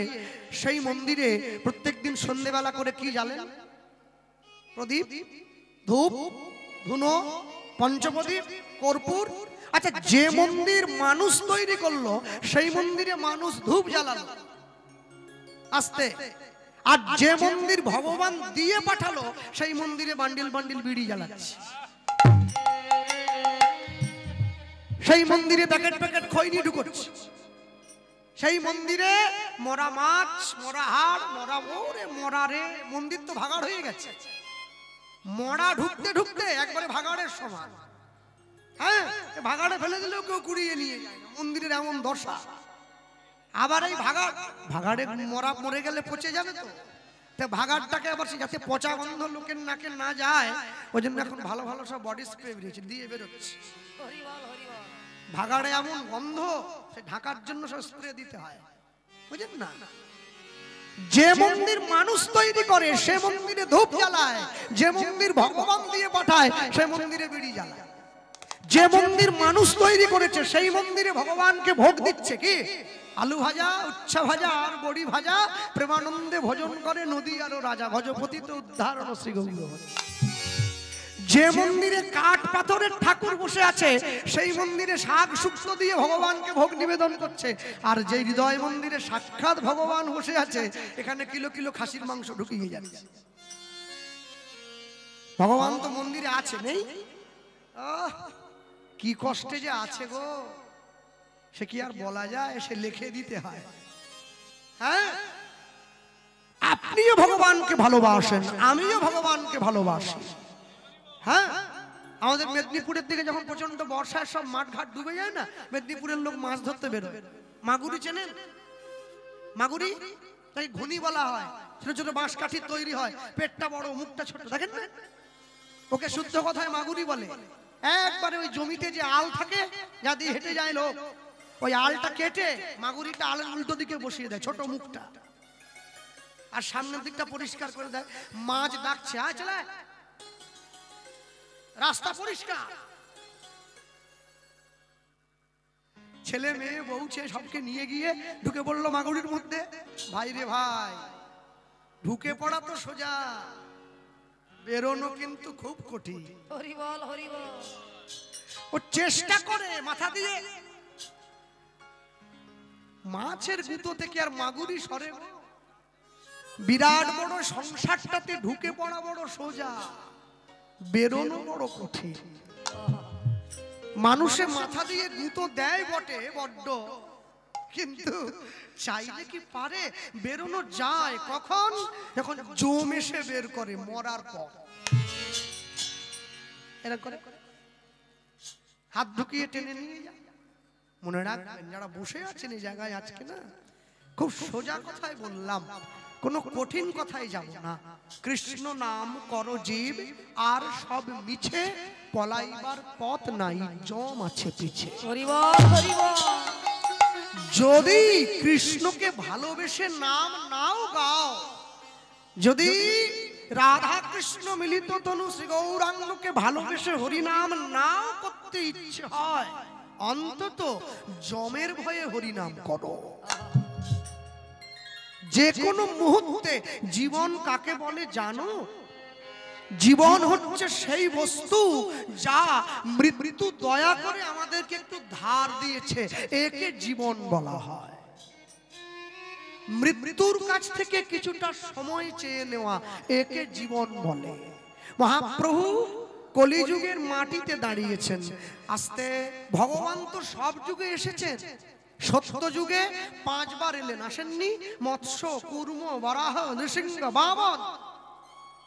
সেই মন্দিরে প্রত্যেকদিন সন্ধ্যেবেলা করে কি জ্বালেন? প্রদীপ, ধূপ, ধুনো, পঞ্চপ্রদীপ, কর্পূর। আচ্ছা, যে মন্দির মানুষ তৈরি করলো সেই মন্দিরে মানুষ ধূপ জ্বালালো আস্তে, আর যে মন্দির ভগবান দিয়ে পাঠালো সেই মন্দিরে বান্ডিল বান্ডিল বিড়ি জ্বালাচ্ছে। সেই মন্দিরে প্যাকেট প্যাকেট খৈনি ঢুকছে। সেই মন্দিরে মরা মাছ, মরা হাড়, মরা ওরে মরা রে, মন্দির তো ভাগাড় হয়ে গেছে। মরা ঢুকতে ঢুকতে একবারে ভাগাড়ের সমান। হ্যাঁ, ভাগাড়ে ফেলে দিলেও কেউ কুড়িয়ে নিয়ে যায় না, মন্দিরের এমন দশা। আবার এই ভাগাড়ে মরা মরে গেলে পচে যাবে তো, তাই ভাগাড়টাকে আবার যাতে পচা গন্ধ লোকের নাকে না যায় ওই জন্য এখন ভালো ভালো সব বডি স্প্রে বেরিয়েছে, দিয়ে বেরোচ্ছে। ভাগাড়ে এমন গন্ধ সে ঢাকার জন্য সব স্প্রে দিতে হয়, বুঝেন না? যে মন্দির মানুষ তৈরি করে সে মন্দিরে ধূপ জ্বালায়, যে মন্দির ভগবান দিয়ে পাঠায় সে মন্দিরে বিড়ি জ্বালায়। যে মন্দির মানুষ তৈরি করেছে সেই মন্দিরে ভগবানকে ভোগ দিচ্ছে কি? আলু ভাজা, উচ্ছা ভাজা আর বড়ি ভাজা, প্রেমানন্দে ভোজন করে নদী আর রাজা, ভজপতি তো উদ্ধারণ শ্রী গৌর। যে মন্দিরে কাঠ পাথরের ঠাকুর বসে আছে সেই মন্দিরে শাক শুক্তো দিয়ে ভগবানকে ভোগ নিবেদন করছে, আর যে হৃদয় মন্দিরে সাক্ষাৎ ভগবান বসে আছে এখানে কিলো কিলো খাসির মাংস ঢুকিয়ে যাচ্ছে। ভগবান তো মন্দিরে আছে, নেই? কি কষ্টে যে আছে গো, সে কি আর বলা যায়? সে লিখে দিতে হয়। হ্যাঁ, আপনিও ভগবানকে ভালোবাসেন, আমিও ভগবানকে ভালোবাসি। হ্যাঁ, আমাদের মেদিনীপুরের দিকে যখন প্রচন্ড বর্ষায় সব মাঠ ঘাট ডুবে যায় না, মেদিনীপুরের লোক মাছ ধরতে বেরোয়। মাগুরি চেনেন? মাগুরি তাই ঘুনি বলা হয়, ছোট ছোট বাঁশ কাঠির তৈরি হয়, পেটটা বড় মুখটা ছোট, দেখেন না? ওকে শুদ্ধ কথায় মাগুরি বলে। একবারে ওই জমিতে যে আল থাকে যা দিয়ে হেঁটে যায় লোক, ওই আলটা কেটে মাগুরিটা আলের উল্টো দিকে বসিয়ে দেয়, ছোট মুখটা, আর সামনের দিকটা পরিষ্কার করে দেয়। মাছ ডাকছে, আয় চলে, রাস্তা পরিষ্কার। ছেলে মেয়ে বউ ছেলে সবকে নিয়ে গিয়ে ঢুকে পড়লো মাগুরির মধ্যে। ভাই রে ভাই, ঢুকে পড়া তো সোজা, বেরোনো কিন্তু খুব কঠিন। হরি বল, হরি বল। ও চেষ্টা করে মাথা দিয়ে, মাছের গুঁতো থেকে আর মাগুরি সরে। বিরাট বড় সংসারটাতে ঢুকে পড়া বড় সোজা, বেরোনো বড় কঠিন। মানুষে মাথা দিয়ে গুঁতো দেয় বটে বড্ড, কিন্তু চাইলে কি পারে? বেরোনো যায় কখন? যখন জম এসে বের করে, মরার পর। এরা করে হাত ঢুকিয়ে টেনে নিয়ে যায়। মনে রাখবেন, যারা বসে আছেন এই জায়গায় আজকে না, খুব সোজা কথাই বললাম, কোনো কঠিন কথাই যাব না। কৃষ্ণ নাম করো জীব, আর সব মিছে, পলাইবার পথ নাই, জম আছে পিছে। হরি বল, হরি বল। যদি কৃষ্ণকে ভালোবেসে নাম নাও গাও, যদি রাধা কৃষ্ণ মিলিত তনু শ্রী গৌরাঙ্গকে ভালোবেসে হরি নাম নাও করতে ইচ্ছে হয়, অন্তত জমের ভয়ে হরিনাম করো। যে কোনো মুহূর্তে জীবন কাকে বলে জানো? জীবন হচ্ছে সেই বস্তু যা মৃত্যু দয়া করে আমাদেরকে একটু ধার দিয়েছে, একে জীবন বলা হয়। মৃত্যুর কাছ থেকে কিছুটা সময় চেয়ে নেওয়া, একে জীবন বলে। মহাপ্রভু কলিযুগের মাটিতে দাঁড়িয়েছেন। আস্তে ভগবান তো সব যুগে এসেছেন। সত্য যুগে 5 বার এলেন, আসেননি? মৎস্য, কুর্ম, বরাহ, নৃসিংহ, বামন।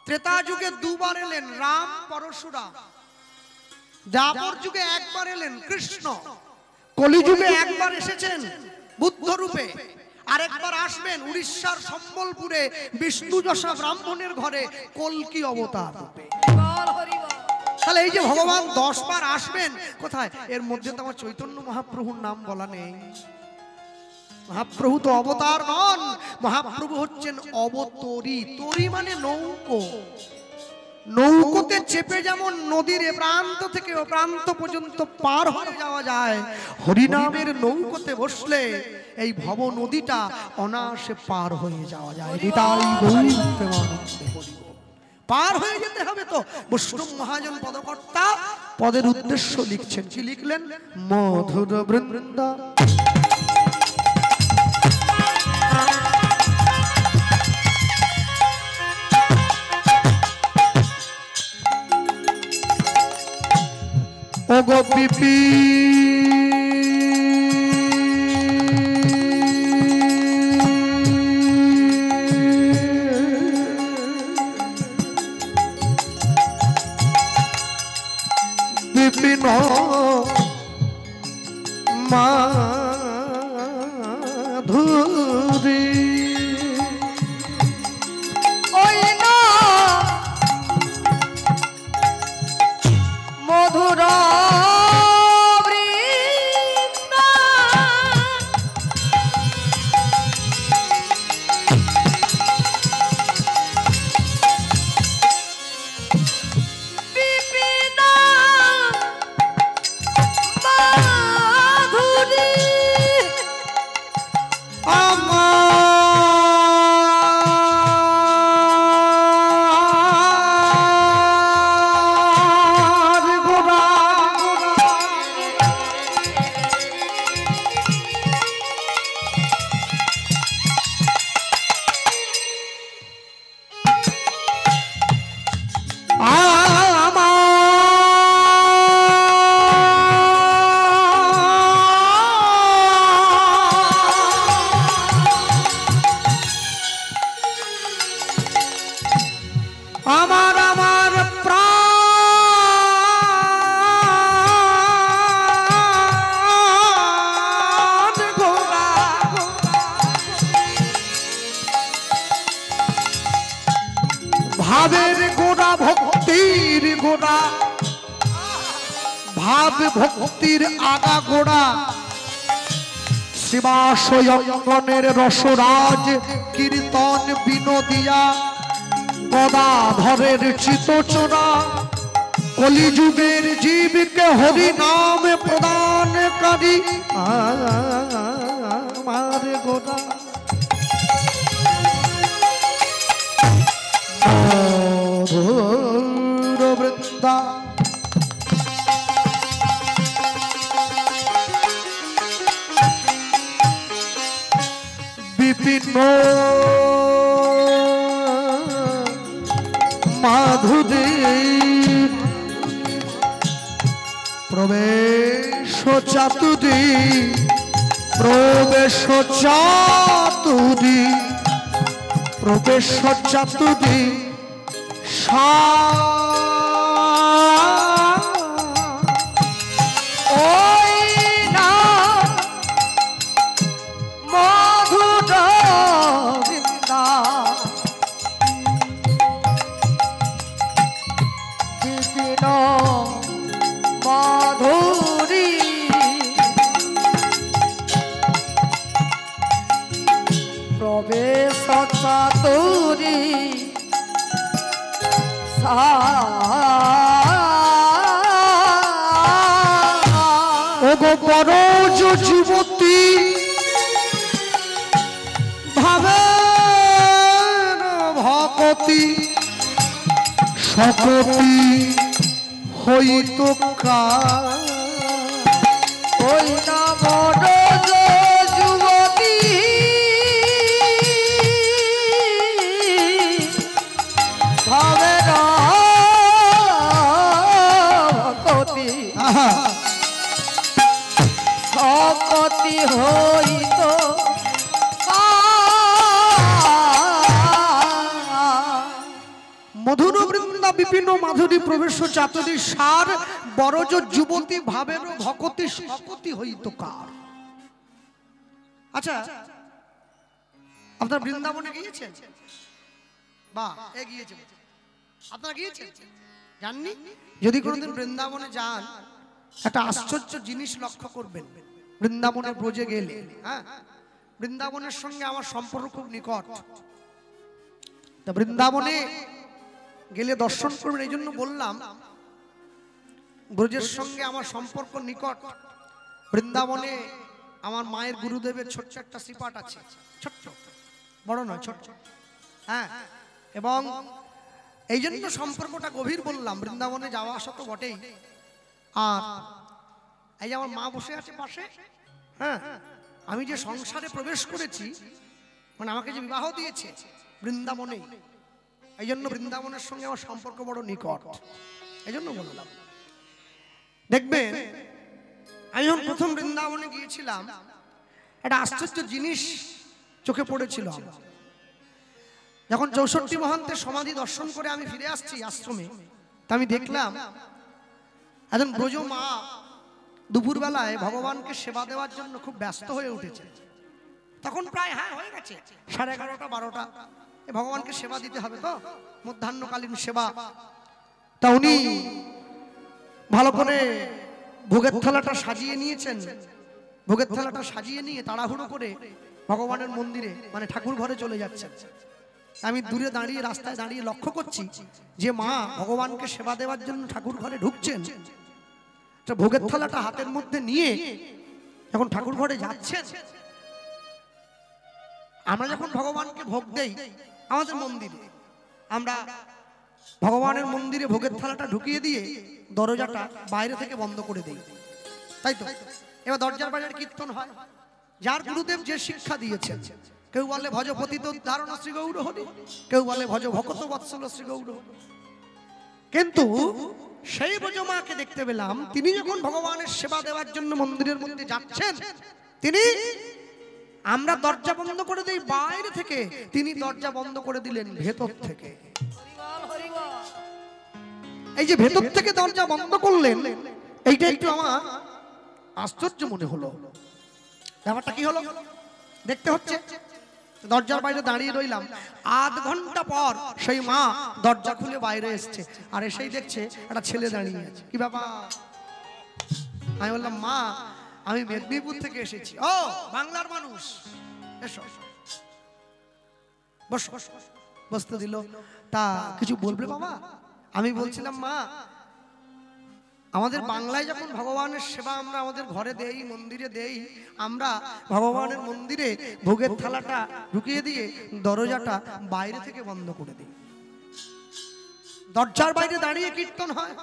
ত্রেতা যুগে 2 বার এলেন, রাম, পরশুরাম। দ্বাপর যুগে 1 বার এলেন, কৃষ্ণ। কলিযুগে 1 বার এসেছেন বুদ্ধ রূপে, আরেকবার আসবেন উড়িষ্যার সম্বলপুরে বিষ্ণু যশা ব্রাহ্মণের ঘরে কল্কি অবতার রূপে। তাহলে এই যে ভগবান 10 বার আসবেন, কোথায়? এর মধ্যে তো আমার চৈতন্য মহাপ্রভুর নাম বলা নেই। মহাপ্রভু তো অবতার নন, মহাপ্রভু হচ্ছেন অবতরী। তরী মানে নৌকো। নৌকোতে চেপে যেমন নদীর এ প্রান্ত থেকে ও প্রান্ত পর্যন্ত পার হয়ে যাওয়া যায়, হরিনামের নৌকোতে বসলে এই ভব নদীটা অনায়াসে পার হয়ে যাওয়া যায়। হৃদয় গৌর প্রেমানন্দে হরি বল। পার হয়ে যেতে হবে তো। বৈষ্ণব মহাজন পদকর্তা পদের উদ্দেশ্য লিখছেন। কি লিখলেন? মধুর বৃন্দা ও গো পিপি বিপিন মাধুরী ওই না মধুর ভাবের গোড়া ভক্তির গোড়া, ভাব ভক্তির আগা গোড়া, শিবাশয়ঙ্গনের রসরাজ কীর্তন বিনোদিয়া, গদাধরের চিতচোরা, কলিযুগের জীবকে হরি নাম প্রদানকারী আমার গোড়া। মধুর বৃন্দা বিপিন মাধুরী প্রবেশ চাতুরী, প্রবেশ চাতুরী, প্রবেশ চাতুরী ওই না মধুর বৃন্দা বিপিন মাধুরী প্রবেশ চাতুরী ও গো বড় যুবতী ভাবে ভকতি সকতি হইত কার ওই না বড় যুবতী ভাবে ভকতি সকতি হইত মধুর বৃন্দা বিপিন মাধুরী প্রবেশ চাতুরী সার বড়জ যুবতী ভাবের ভকতি সকতি হইত কার। আচ্ছা, আপনার বৃন্দাবনে গিয়েছেন? বাহ, গিয়েছেন। আপনারা গিয়েছেন? জাননি? যদি কোনোদিন বৃন্দাবনে যান, একটা আশ্চর্য জিনিস লক্ষ্য করবেন। বৃন্দাবনে ব্রজে গেলে, হ্যাঁ, বৃন্দাবনের সঙ্গে আমার সম্পর্ক খুব নিকট। তা বৃন্দাবনে গেলে দর্শন করবেন, এই জন্য বললাম ব্রজের সঙ্গে আমার সম্পর্ক নিকট। বৃন্দাবনে আমার মায়ের গুরুদেবের ছোট্ট একটা শ্রীপাঠ আছে, ছোট্ট, বড় নয়, ছোট্ট, হ্যাঁ। এবং এই জন্য সম্পর্কটা গভীর বললাম। বৃন্দাবনে যাওয়া আসা তো বটেই, আর এই যে আমার মা বসে আছে পাশে, হ্যাঁ, আমি যে সংসারে প্রবেশ করেছি, মানে আমাকে যে বিবাহ দিয়েছে বৃন্দাবনে, এই জন্য বৃন্দাবনের সঙ্গে আমার সম্পর্ক বড় নিকট, এই জন্য বললাম। দেখবেন, আমি যখন প্রথম বৃন্দাবনে গিয়েছিলাম, একটা আশ্চর্য জিনিস চোখে পড়েছিল। যখন 64 মহান্তের সমাধি দর্শন করে আমি ফিরে আসছি আশ্রমে, তা আমি দেখলাম একজন ব্রজ মা দুপুরবেলায় ভগবানকে সেবা দেওয়ার জন্য খুব ব্যস্ত হয়ে উঠেছে। তখন প্রায় হয়ে গেছে 11:30 12টা, ভগবানকে সেবা দিতে হবে তো, মধ্যাহ্নকালীন সেবা। তা উনি ভালো করে ভোগের থালাটা সাজিয়ে নিয়েছেন। ভোগের থালাটা সাজিয়ে নিয়ে তাড়াহুড়ো করে ভগবানের মন্দিরে, মানে ঠাকুর ঘরে চলে যাচ্ছেন। আমি দূরে দাঁড়িয়ে, রাস্তায় দাঁড়িয়ে লক্ষ্য করছি যে মা ভগবানকে সেবা দেওয়ার জন্য ঠাকুর ঘরে ঢুকছেন। ভোগের থালাটা হাতের মধ্যে নিয়ে যখন ঠাকুর ঘরে যাচ্ছেন, আমরা যখন ভগবানকে ভোগ দেই আমাদের মন্দিরে, আমরা ভগবানের মন্দিরে ভোগের থালাটা ঢুকিয়ে দিয়ে দরজাটা বাইরে থেকে বন্ধ করে দেই, তাই তো? এবার দরজার বাইরে কীর্তন হয়, যার গুরুদেব যে শিক্ষা দিয়েছেন। কেউ বলে ভজ পতিত উদ্ধারণ শ্রী গৌর হরি, কেউ বলে ভজ ভকত বৎসল শ্রী গৌর। কিন্তু সেই ব্রজমাকে দেখতে পেলাম, তিনি যখন ভগবানের সেবা দেওয়ার জন্য মন্দিরের মধ্যে যাচ্ছেন, তিনি, আমরা দরজা বন্ধ করে দেই বাইরে থেকে, তিনি দরজা বন্ধ করে দিলেন ভেতর থেকে। এই যে ভেতর থেকে দরজা বন্ধ করলেন, এইটা একটু আমার আশ্চর্য মনে হলো। ব্যাপারটা কি হলো দেখতে হচ্ছে। দরজার বাইরে দাঁড়িয়ে রইলাম, আধ ঘন্টা পর সেই মা দরজা খুলে বাইরে এসছে, আর এসেই দেখছে একটা ছেলে দাঁড়িয়ে আছে। কি ব্যাপার? আমি বললাম, মা আমি মেদিনীপুর থেকে এসেছি। ও, বাংলার মানুষ, এসো বস। বসতে দিল। তা কিছু বলবে বাবা? আমি বলছিলাম, মা আমাদের বাংলায় যখন ভগবানের সেবা আমরা আমাদের ঘরে দেই, মন্দিরে দেই, আমরা ভগবানের মন্দিরে ভোগের থালাটা ঢুকিয়ে দিয়ে দরজাটা বাইরে থেকে বন্ধ করে দিই। দরজার বাইরে দাঁড়িয়ে কীর্তন হয়,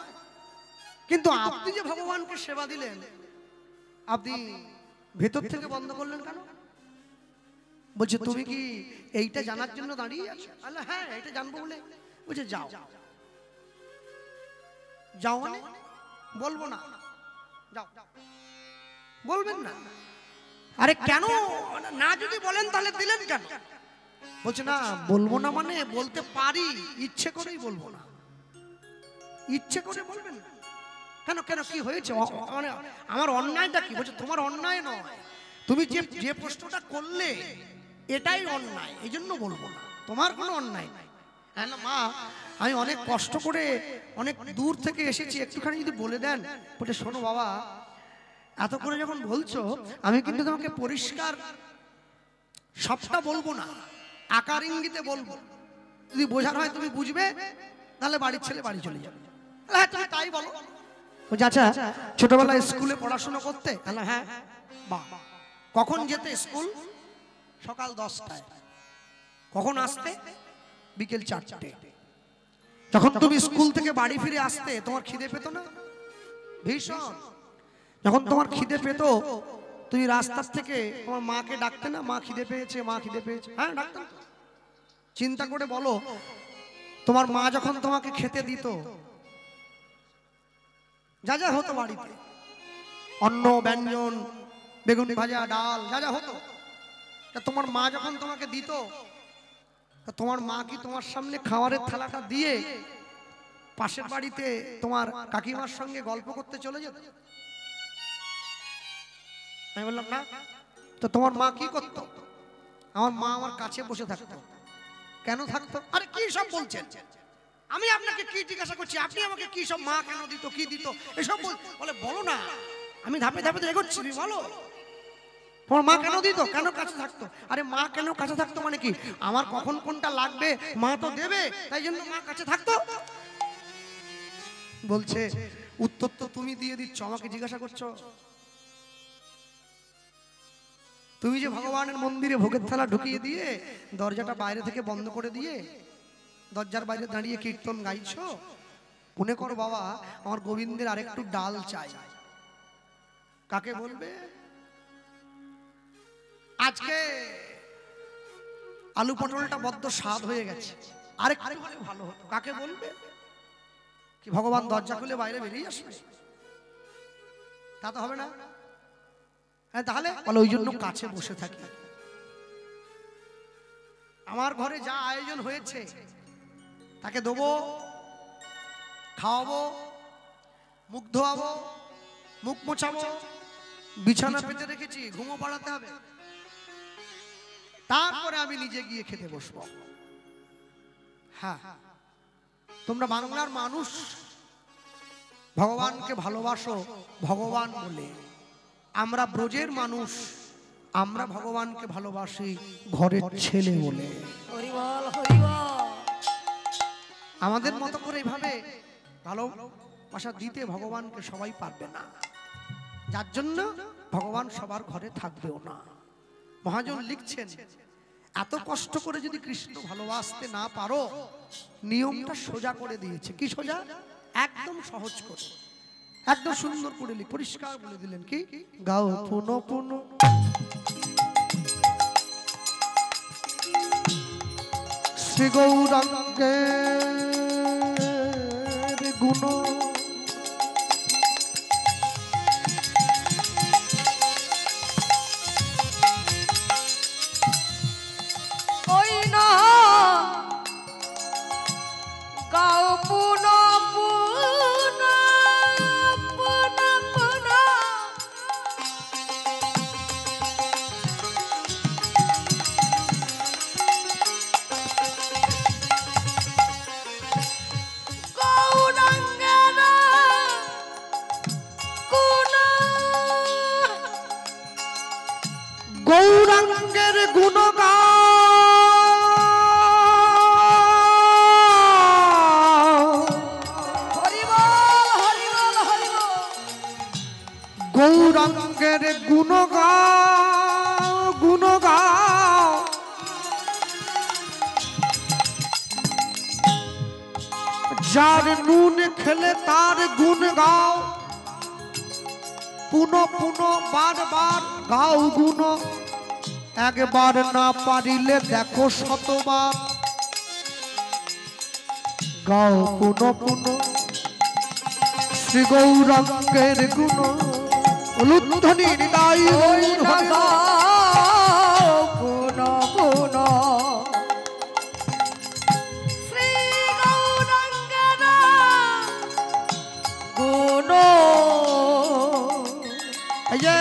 কিন্তু আপনি যে ভগবানকে সেবা দিলেন, আপনি ভেতর থেকে বন্ধ করলেন কেন? বলছে, তুমি কি এইটা জানার জন্য দাঁড়িয়ে আছো? আল্লাহ, হ্যাঁ, এটা জানবো বলে। বলছে, যাও। যাও মানে? বলবো না। যাও। বলবেন না? আরে কেন না? যদি বলেন তাহলে দিলেন কেন? বলছে, না বলবো না মানে বলতে পারি, ইচ্ছে করেই বলবো না। ইচ্ছে করে বলবেন না কেন? কেন কি হয়েছে? মানে আমার অন্যায়টা কি? বলছে, তোমার অন্যায় নয়, তুমি যে প্রশ্নটা করলে এটাই অন্যায়, এই জন্য বলবো না, তোমার কোনো অন্যায় নাই। হ্যাঁ না মা, আমি অনেক কষ্ট করে অনেক দূর থেকে এসেছি, একটুখানি যদি বলে দেন। বলছে, শোনো বাবা, এত করে যখন বলছো, আমি কিন্তু তোমাকে পরিষ্কার সবটা বলবো না, আকার ইঙ্গিতে বলবো। যদি বোঝার হয় তুমি বুঝবে, তাহলে বাড়ির ছেলে বাড়ি চলে যাবে। হ্যাঁ, তুমি তাই বলো। বলছে আচ্ছা ছোটবেলায় স্কুলে পড়াশোনা করতে? হ্যাঁ। বাহ, কখন যেতে স্কুল? সকাল 10টায়। কখন আসতে? বিকেল 4টে। যখন তুমি স্কুল থেকে বাড়ি ফিরে আসতে তোমার খিদে পেত না? ভীষণ। যখন তোমার খিদে পেত তুমি রাস্তার থেকে তোমার মাকে ডাকতে না, মা খিদে পেয়েছে, মা খিদে পেয়েছে? হ্যাঁ ডাকতাম। চিন্তা করে বলো, তোমার মা যখন তোমাকে খেতে দিত, যা যা হতো বাড়িতে, অন্ন ব্যঞ্জন, বেগুন ভাজা, ডাল, যা যা হতো, তা তোমার মা যখন তোমাকে দিত, তা তোমার মা কি তোমার সামনে খাবারের থালাটা দিয়ে পাশের বাড়িতে তোমার কাকিমার সঙ্গে গল্প করতে চলে যেত? আমি বললাম না। তো তোমার মা কি করতো? আমার মা আমার কাছে বসে থাকতো। কেন থাকতো? আরে কি সব বলছেন? আমি আপনাকে কি জিজ্ঞাসা করছি, আপনি আমাকে কি সব মা কেন দিত, কি দিত এসব বলে বলো না। আমি ধাপে ধাপে এগোচ্ছি, বলো তোমার মা কেন দিত, কেন কাছে থাকতো? আরে মা কেন কাছে থাকতো মানে কি, আমার কখন কোনটা লাগবে মা তো দেবে, তাই জন্য মা কাছে থাকতো। বলছে উত্তর তো তুমি দিয়ে দিচ্ছ, আমাকে জিজ্ঞাসা করছো? তুমি যে ভগবানের মন্দিরে ভোগের থালা ঢুকিয়ে দিয়ে দরজাটা বাইরে থেকে বন্ধ করে দিয়ে দরজার বাইরে দাঁড়িয়ে কীর্তন গাইছো, মনে করো বাবা আমার গোবিন্দের আরেকটু ডাল চাই, কাকে বলবে? আজকে আলু পটলটা বড্ড স্বাদ হয়ে গেছে, আরেকটু হলে ভালো হতো, কাকে বলবে? কি ভগবান দরজা খুলে বাইরে বেরিয়ে আসবে? তা তো হবে না। হ্যাঁ তাহলে বলে ওই জন্য কাছে বসে থাকি। আমার ঘরে যা আয়োজন হয়েছে তাকে দেবো, খাওয়াবো, মুখ ধোয়াবো, মুখ মোছাবো, বিছানা পেতে রেখেছি, ঘুমো পাড়াতে হবে, তারপরে আমি নিজে গিয়ে খেতে বসবো। হ্যাঁ তোমরা বাংলার মানুষ ভগবানকে ভালোবাসো ভগবান বলে, আমরা ব্রজের মানুষ আমরা ভগবানকে ভালোবাসি ঘরের ছেলে বলে। হরি বল, হরি বল। আমাদের মতো করে এইভাবে ভালোবাসা দিতে ভগবানকে সবাই পারবে না, যার জন্য ভগবান সবার ঘরে থাকবেও না। মহাজন লিখছেন এত কষ্ট করে যদি কৃষ্ণ ভালোবাসতে না পারো, নিয়মটা সোজা করে দিয়েছে। কি সোজা? একদম সহজ করে, একদম সুন্দর করে পরিষ্কার বলে দিলেন। কি গাও পুনো পুনো শ্রী গৌরাঙ্গের গুণ, ওই না গাও পুনো পুনো পুনো পুনো, গৌরাঙ্গের গুণ, গৌরাঙ্গের গুণ গাও, হরি বল, হরি বল, হরি বল। গৌরাঙ্গের গুণ গাও, গুণ গাও, যার নুন খেলে তার গুণ গাও, পুনো পুনো বারবার গাও গুণ, একবার না পারিলে দেখো শতবার গাও পুনো পুনো শ্রী গৌরাঙ্গের গুণ। উলুধ্বনি হৃদয় ওই না গাও পুনো পুনো শ্রী গৌরাঙ্গের গুণ। এই যে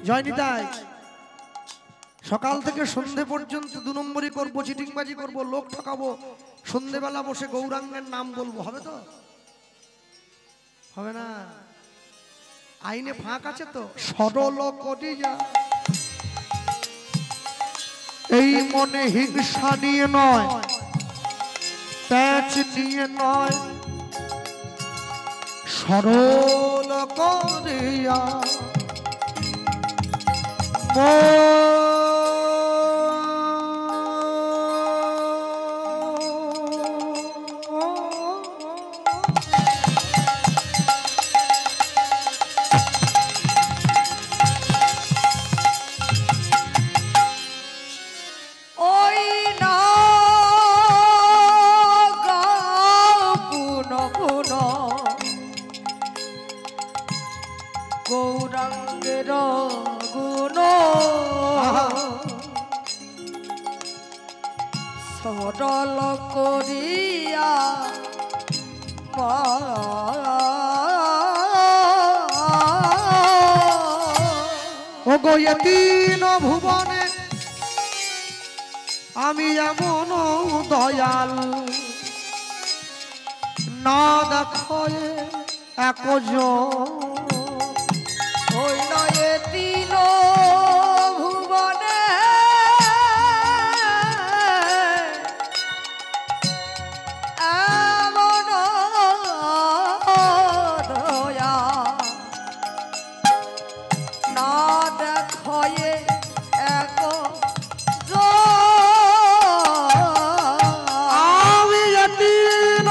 জয়নিতাই, সকাল থেকে সন্ধে পর্যন্ত 2 নম্বরই করবো, চিটিংবাজি করবো, লোক ঠকাবো, সন্ধেবেলা বসে গৌরাঙ্গের নাম বলবো, হবে তো? হবে না। আইনে ফাঁক আছে তো। সরল করি যা, এই মনে হিংসা নিয়ে নয়, প্যাচ নিয়ে নয়, সরল করিয়া ওই না পুন পুন গৌরাঙ্গের গুণ সরল করিয়া ও গো এ তিন ভুবনে আমি এমন দয়াল না দেখয়ে একজন ওই নয় তিন ভুবনে এমন দয়া না দেখয়ে এক আমি এ তিন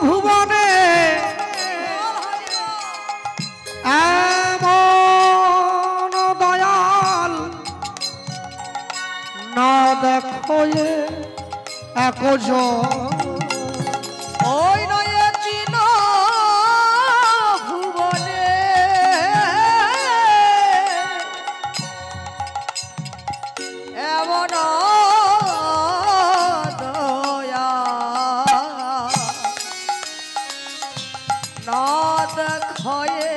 ভুবনে এমন দয়াল না দেখয়ে একজন ওই নয় তিন ভুবনে এমন দয়া না দেখয়ে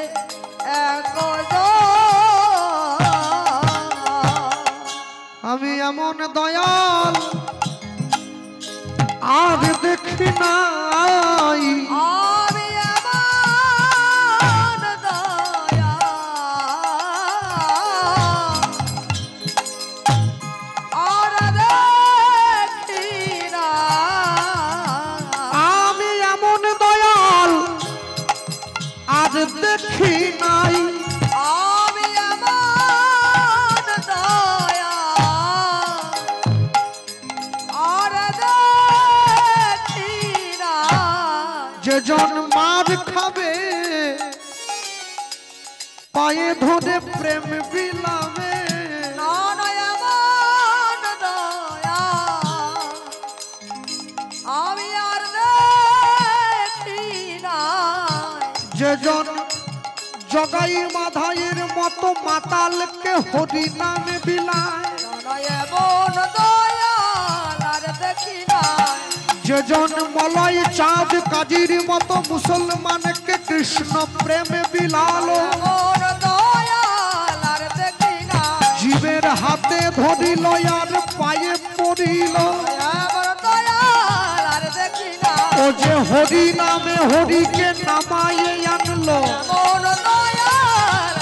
আমি এমন দয়াল আজ দেখি নাই আমি এমন দয়া আর দেখি না আমি এমন দয়াল আজ দেখি নাই আমি এমন দয়া আর দেখি না যে জন মার খাবে পায়ে ধরে প্রেম বিলাবে এমন দয়া আমি আর দেখি না যে জন জগাই মাধাইয়ের মতো মাতালকে হরি নামে বিলায় এমন দয়া আর দেখি না যে জন মলয় চাঁদ কাজীর মতো মুসলমানকে কৃষ্ণ প্রেমে বিলালো এমন দয়া আর দেখি না জীবের হাতে ধরিল আর পায়ে পড়িল এমন দয়া আর দেখি না ও যে হরি নামে হরিকে নামায়ে আনলো এমন দয়া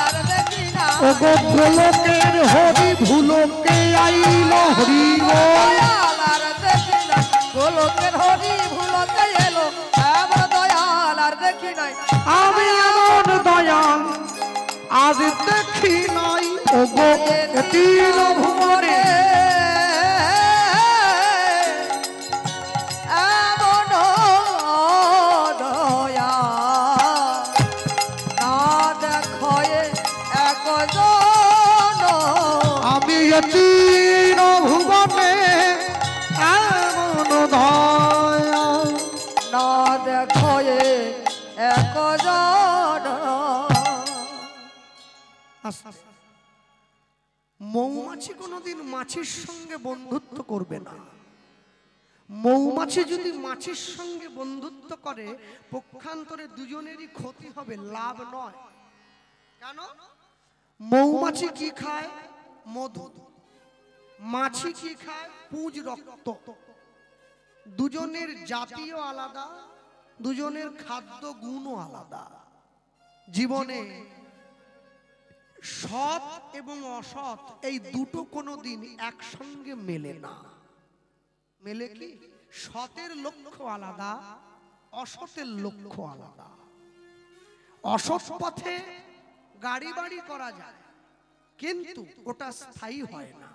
আর দেখি না ও গো গোলকের হরি ভুলোকে আইল হরি বল দয়াল আর দেখি না গোলকের হরি ভুলতে এলো এমন দয়াল আর দেখি নাই আমি এমন দয়াল আজ দেখি নাই ও গো এ তিন ভুবনে এমন দয়া না দেখয়ে একজন আমি এ তিন ভুবনে এমন দয়াল না দেখয়ে একজন মৌমাছি কোনোদিন মাছির সঙ্গে বন্ধুত্ব করবে না। মৌমাছি যদি মাছির সঙ্গে বন্ধুত্ব করে পক্ষান্তরে দুজনেরই ক্ষতি হবে, লাভ নয়। কেন? মৌমাছি কি খায়? মধু। মাছি কি খায়? পুঁজ রক্ত। দুজনের জাতীয় আলাদা, দুজনের খাদ্য গুণও আলাদা। জীবনে সৎ এবং অসৎ এই দুটো কোনোদিন একসঙ্গে মেলে না। মেলে কি? সতের লক্ষ্য আলাদা, অসতের লক্ষ্য আলাদা। অসৎ পথে গাড়ি বাড়ি করা যায়, কিন্তু ওটা স্থায়ী হয় না।